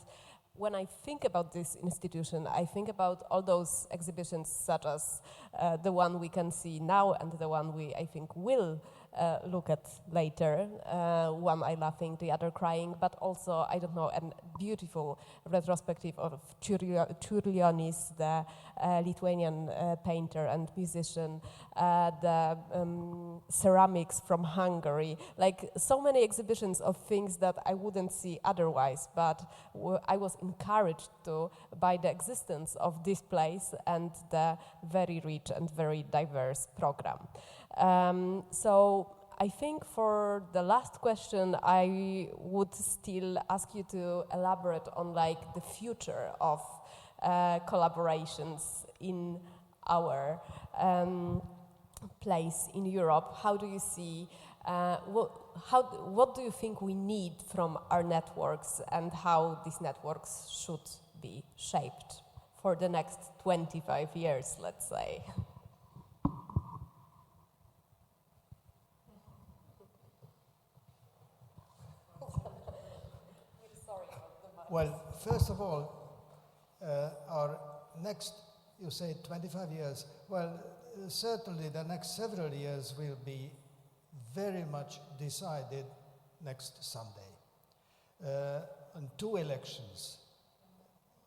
when I think about this institution, I think about all those exhibitions, such as the one we can see now and the one we, I think, will look at later, one eye laughing, the other crying, but also, I don't know, a beautiful retrospective of Čiurlionis, the Lithuanian painter and musician, the ceramics from Hungary, like so many exhibitions of things that I wouldn't see otherwise, but I was encouraged to by the existence of this place and the very rich and very diverse program. So I think for the last question, I would still ask you to elaborate on like the future of collaborations in our place in Europe. How do you see, what do you think we need from our networks, and how these networks should be shaped for the next 25 years, let's say? Well, first of all, our next, you say 25 years, well, certainly the next several years will be very much decided next Sunday. On 2 elections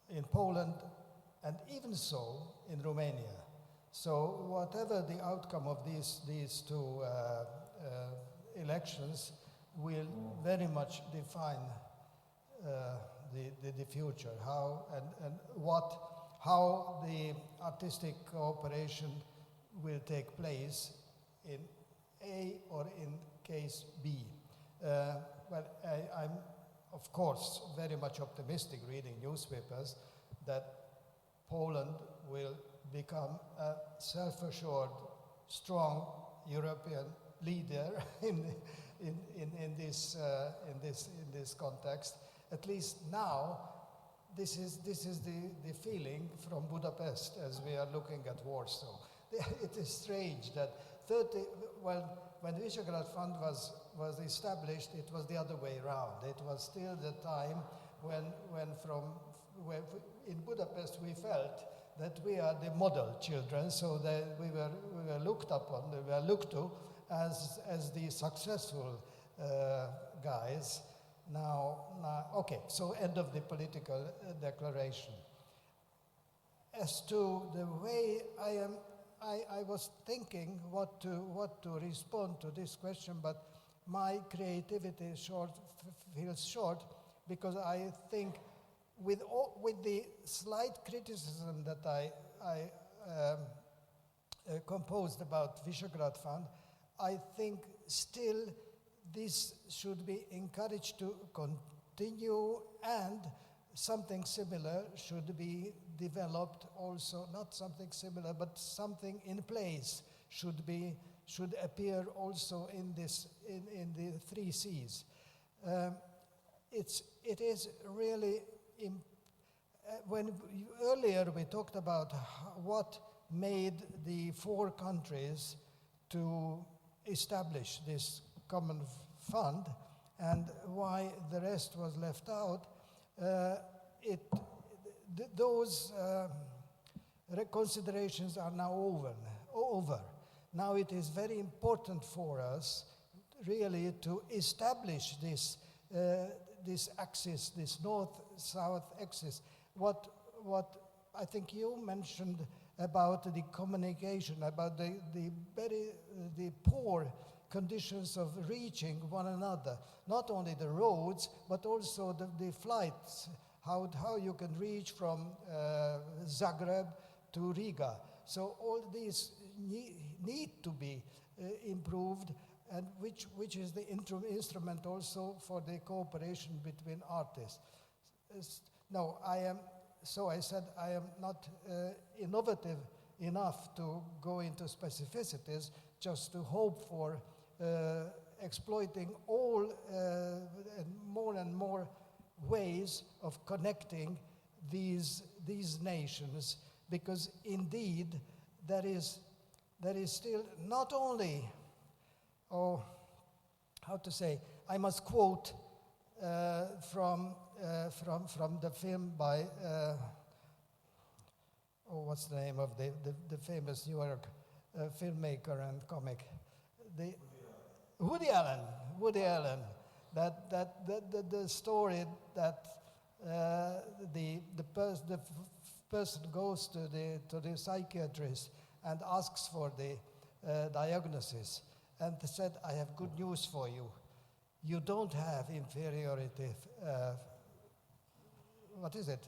in Poland and even so in Romania. So whatever the outcome of these 2 elections will very much define the future, how the artistic cooperation will take place in A or in case B. Well, I'm of course very much optimistic, reading newspapers, that Poland will become a self-assured, strong European leader in this context. At least now, this is the feeling from Budapest as we are looking at Warsaw. It is strange that when the Visegrad Fund was established, it was the other way around. It was still the time when in Budapest we felt that we are the model children, so that we were looked upon, we were looked to as the successful guys. Now, okay, so end of the political declaration. As to the way I was thinking what to respond to this question, but my creativity feels short, because I think with the slight criticism that I composed about Visegrad Fund, I think still this should be encouraged to continue, and something similar should be developed also, not something similar, but something in place should appear also in the 3 Cs. It is really, earlier we talked about what made the 4 countries to establish this common fund and why the rest was left out. Those considerations are now over. Now it is very important for us really to establish this axis, this north-south axis. What I think you mentioned about the communication, about the poor conditions of reaching one another, not only the roads, but also the flights, how you can reach from Zagreb to Riga. So all these need to be improved, and which is the instrument also for the cooperation between artists. No, I said I am not innovative enough to go into specificities, just to hope for exploiting all and more ways of connecting these nations, because indeed there is still not only, how to say, I must quote from the film by what's the name of the famous New York filmmaker and comic, Woody Allen. That the story that the person goes to the psychiatrist and asks for the diagnosis, and said, "I have good news for you. You don't have inferiority. What is it?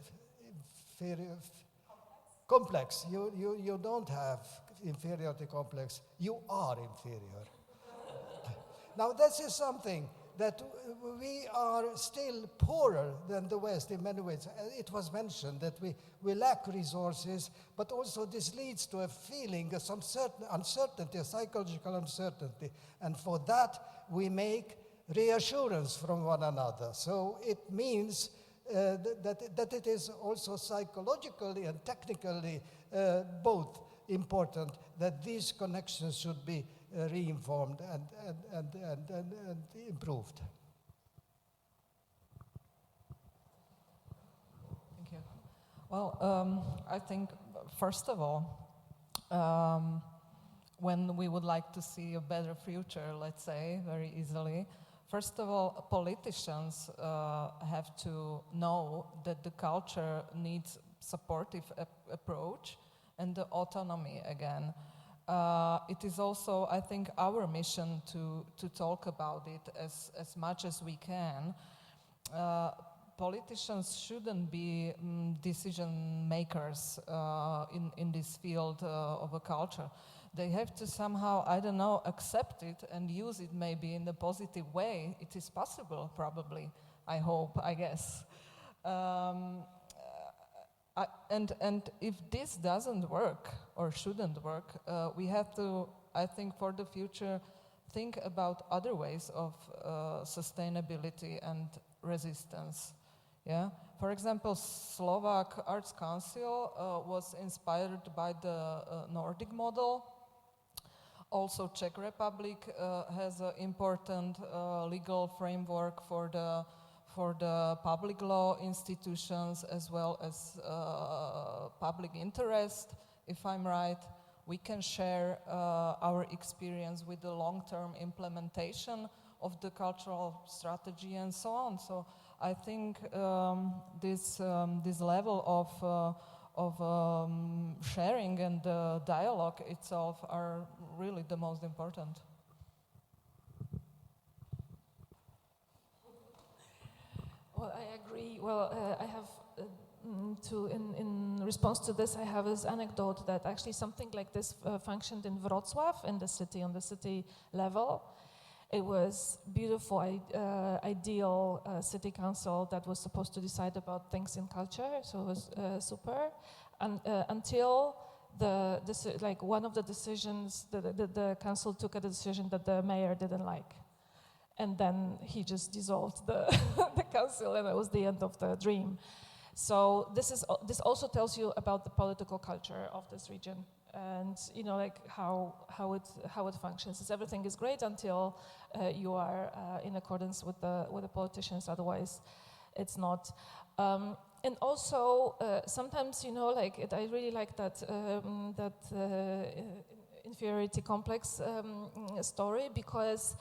Complex. You don't have inferiority complex. You are inferior." Now, this is something that we are still poorer than the West in many ways. It was mentioned that we lack resources, but also this leads to a feeling of some certain uncertainty, a psychological uncertainty. And for that, we make reassurance from one another. So it means that it is also psychologically and technically both important that these connections should be reinformed and improved. Thank you. Well, I think, first of all, when we would like to see a better future, let's say, very easily, first of all, politicians have to know that the culture needs supportive approach and the autonomy again. It is also, I think, our mission to talk about it as much as we can. Politicians shouldn't be decision makers in this field of a culture. They have to somehow, I don't know, accept it and use it maybe in a positive way. It is possible, probably, I hope, I guess. And if this doesn't work or shouldn't work, we have to, I think, for the future, think about other ways of sustainability and resistance. Yeah. For example, Slovak Arts Council was inspired by the Nordic model. Also, Czech Republic has an important legal framework for the public law institutions as well as public interest, if I'm right. We can share our experience with the long-term implementation of the cultural strategy and so on. So I think this level of sharing and dialogue itself are really the most important. Well, I agree. Well, I have in response to this, I have this anecdote that actually something like this functioned in Wrocław, in the city, on the city level. It was beautiful, ideal city council that was supposed to decide about things in culture. So it was super, and until one of the decisions, the council took a decision that the mayor didn't like. And then he just dissolved the council, and that was the end of the dream. So this also tells you about the political culture of this region, and how it functions. Everything is great until you are in accordance with the politicians. Otherwise, it's not. And also sometimes I really like that inferiority complex story, because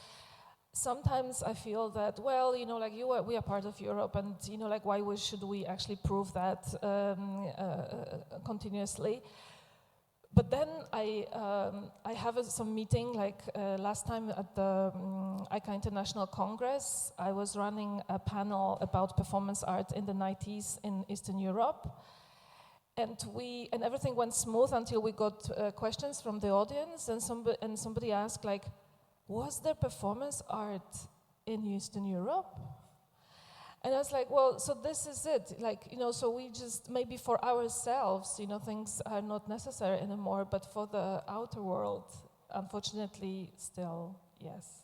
sometimes I feel that, well, you know, like we are part of Europe, and you know, like should we actually prove that continuously? But then I have some meeting, like last time at the AICA International Congress, I was running a panel about performance art in the 90s in Eastern Europe. And everything went smooth until we got questions from the audience, and somebody asked, like, was there performance art in Eastern Europe? And I was like, well, so this is it. Like, you know, so we just, maybe for ourselves, you know, things are not necessary anymore, but for the outer world, unfortunately, still, yes.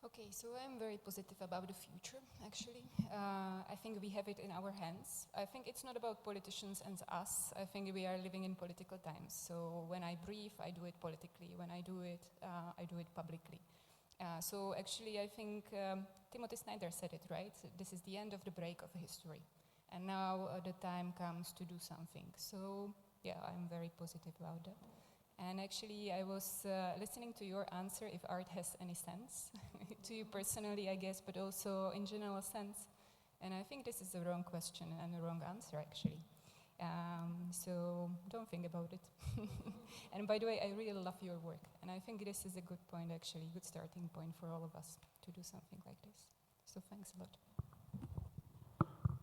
Okay, so I'm very positive about the future, actually. I think we have it in our hands. I think it's not about politicians and us. I think we are living in political times. So when I brief, I do it politically. When I do it publicly. So actually, I think Timothy Snyder said it, right? This is the end of the break of history. And now the time comes to do something. So yeah, I'm very positive about that. And actually, I was listening to your answer, if art has any sense, to you personally, I guess, but also in general sense. And I think this is the wrong question and the wrong answer, actually. So don't think about it. And by the way, I really love your work. And I think this is a good point, actually, good starting point for all of us to do something like this. So thanks a lot.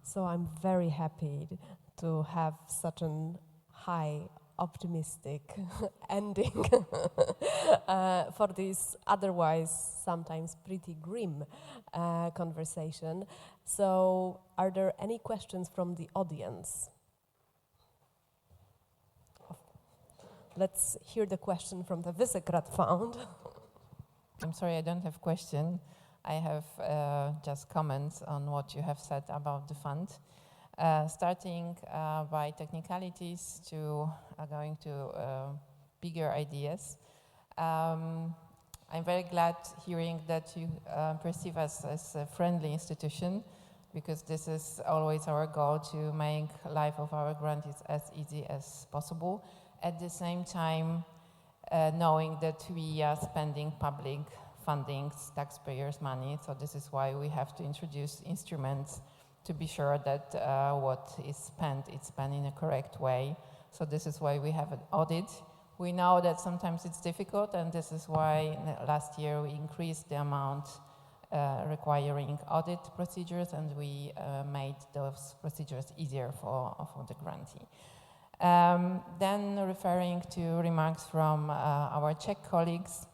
So I'm very happy to have such an high optimistic ending for this otherwise sometimes pretty grim conversation. So are there any questions from the audience? Let's hear the question from the Visegrad Fund. I'm sorry, I don't have question. I have just comments on what you have said about the fund. Starting by technicalities to going to bigger ideas. I'm very glad hearing that you perceive us as a friendly institution, because this is always our goal, to make life of our grantees as easy as possible. At the same time, knowing that we are spending public funding, taxpayers' money, so this is why we have to introduce instruments to be sure that what is spent, it's spent in a correct way. So this is why we have an audit. We know that sometimes it's difficult, and this is why last year we increased the amount requiring audit procedures, and we made those procedures easier for the grantee. Then referring to remarks from our Czech colleagues,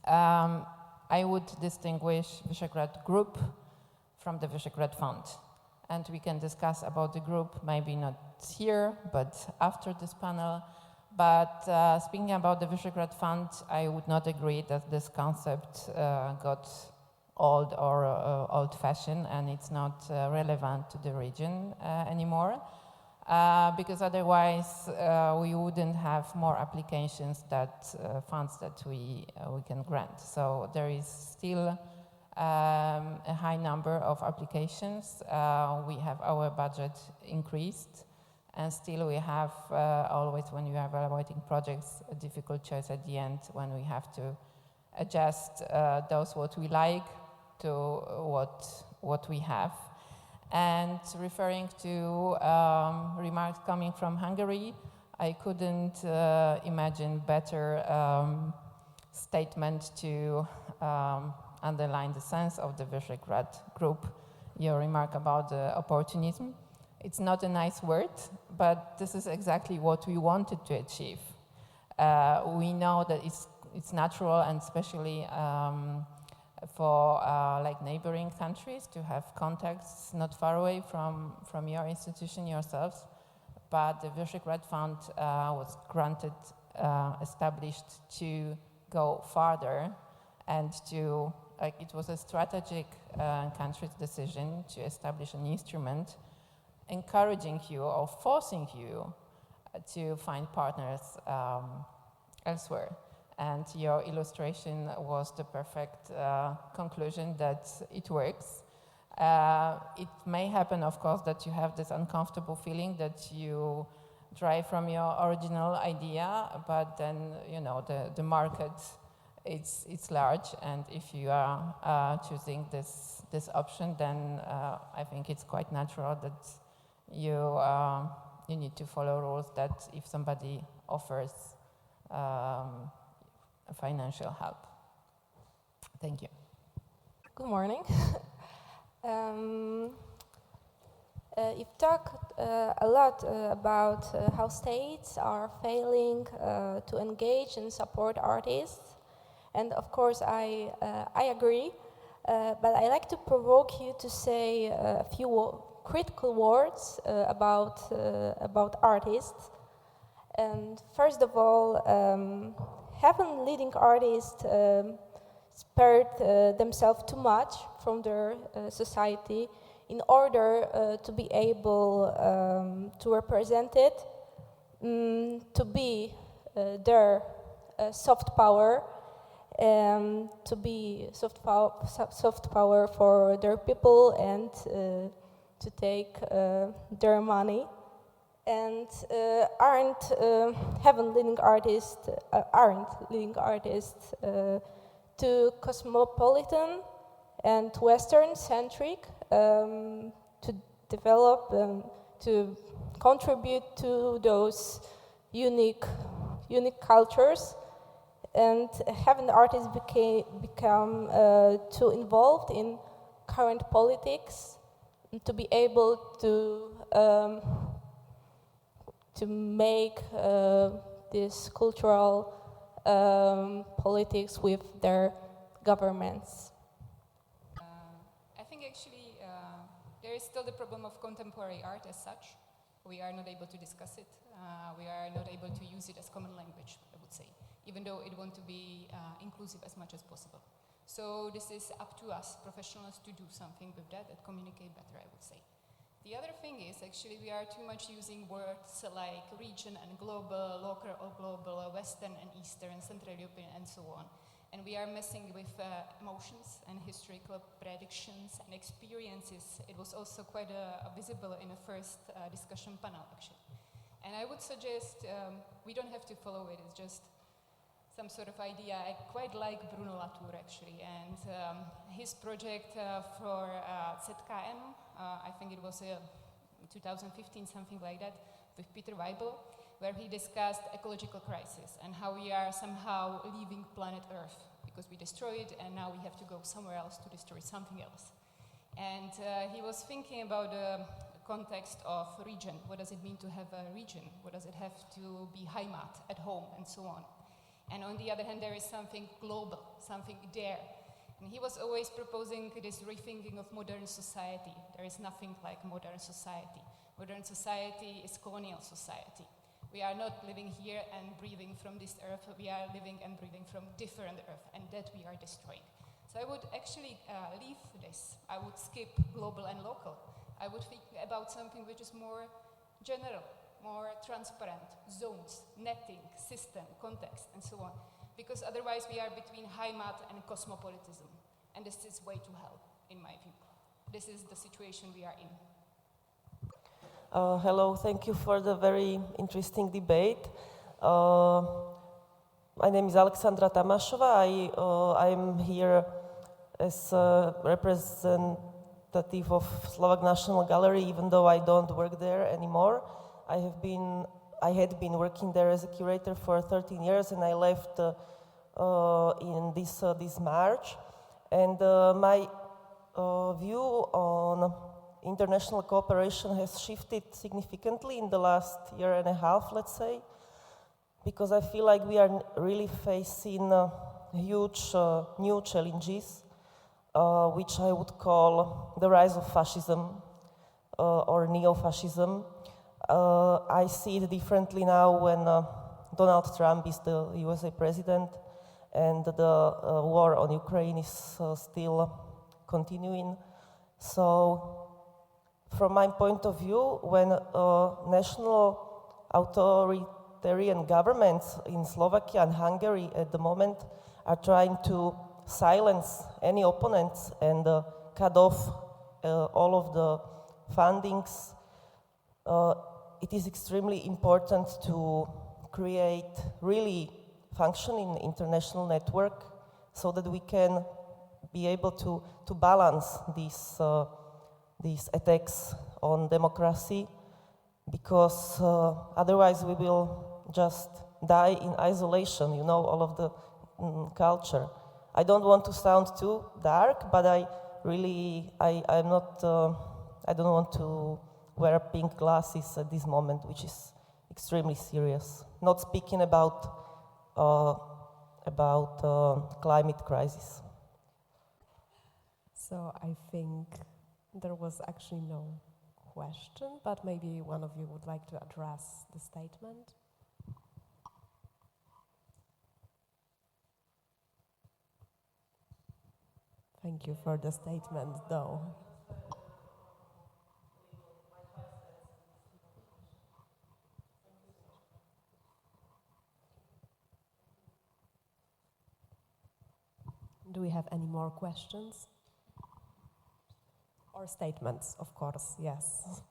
I would distinguish Visegrad Group from the Visegrad Fund. And we can discuss about the group, maybe not here, but after this panel. But speaking about the Visegrad Fund, I would not agree that this concept got old or old-fashioned, and it's not relevant to the region anymore. Because otherwise we wouldn't have more applications that funds that we can grant. So there is still a high number of applications. We have our budget increased, and still we have always, when you are evaluating projects, a difficult choice at the end when we have to adjust those what we like to what we have. And referring to remarks coming from Hungary, I couldn't imagine better statement to underline the sense of the Visegrad Group. Your remark about opportunism. It's not a nice word, but this is exactly what we wanted to achieve. We know that it's natural, and especially for like neighboring countries, to have contacts not far away from your institution yourselves. But the Visegrad Fund was established to go farther, and to, like, it was a strategic country's decision to establish an instrument encouraging you or forcing you to find partners elsewhere. And your illustration was the perfect conclusion that it works. It may happen, of course, that you have this uncomfortable feeling that you drive from your original idea, but then, you know, the market, it's large, and if you are choosing this option, then I think it's quite natural that you need to follow rules that if somebody offers financial help. Thank you. Good morning. You've talked a lot about how states are failing to engage and support artists, and of course I agree, but I like to provoke you to say a few critical words about artists. And first of all, haven't leading artists spared themselves too much from their society in order to be able to represent it, to be their soft power, to be soft power for their people, and to take their money, and aren't leading artists too cosmopolitan and Western-centric to develop to contribute to those unique cultures, and haven't artists become too involved in current politics to be able to make this cultural politics with their governments. I think actually there is still the problem of contemporary art as such. We are not able to discuss it. We are not able to use it as common language, I would say, even though it wants to be inclusive as much as possible. So this is up to us professionals to do something with that communicate better, I would say. The other thing is actually we are too much using words like region and global, local or global, Western and Eastern, Central European and so on. And we are messing with emotions and historical predictions and experiences. It was also quite visible in the first discussion panel actually. And I would suggest we don't have to follow it, it's just some sort of idea. I quite like Bruno Latour actually, and his project for ZKM, I think it was 2015, something like that, with Peter Weibel, where he discussed ecological crisis and how we are somehow leaving planet Earth because we destroy it and now we have to go somewhere else to destroy something else. And he was thinking about the context of region. What does it mean to have a region? What does it have to be Heimat, at home, and so on? And on the other hand, there is something global, something there. And he was always proposing this rethinking of modern society. There is nothing like modern society. Modern society is colonial society. We are not living here and breathing from this earth. We are living and breathing from different earth, and that we are destroying. So I would actually leave this. I would skip global and local. I would think about something which is more general, more transparent, zones, netting, system, context, and so on. Because otherwise we are between Heimat and cosmopolitanism. And this is way to hell, in my view. This is the situation we are in. Hello, thank you for the very interesting debate. My name is Alexandra Tamášová. I am here as a representative of Slovak National Gallery, even though I don't work there anymore. I had been working there as a curator for 13 years, and I left in this March. And my view on international cooperation has shifted significantly in the last year and a half, let's say, because I feel like we are really facing huge new challenges, which I would call the rise of fascism or neo-fascism. I see it differently now when Donald Trump is the USA president and the war on Ukraine is still continuing. So, from my point of view, when national authoritarian governments in Slovakia and Hungary at the moment are trying to silence any opponents and cut off all of the fundings, it is extremely important to create really functioning international network so that we can be able to balance these attacks on democracy, because otherwise we will just die in isolation, you know, all of the culture. I don't want to sound too dark, but I'm not, I don't want to wear pink glasses at this moment, which is extremely serious. Not speaking about climate crisis. So I think there was actually no question, but maybe one of you would like to address the statement. Thank you for the statement, though. Do we have any more questions? Or statements, of course, yes.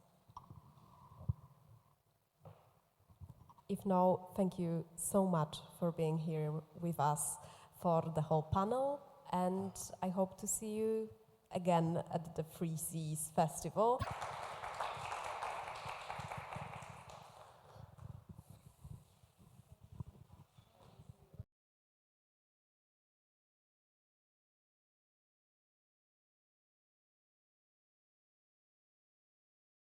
If no, thank you so much for being here with us for the whole panel, and I hope to see you again at the Free Seas Festival.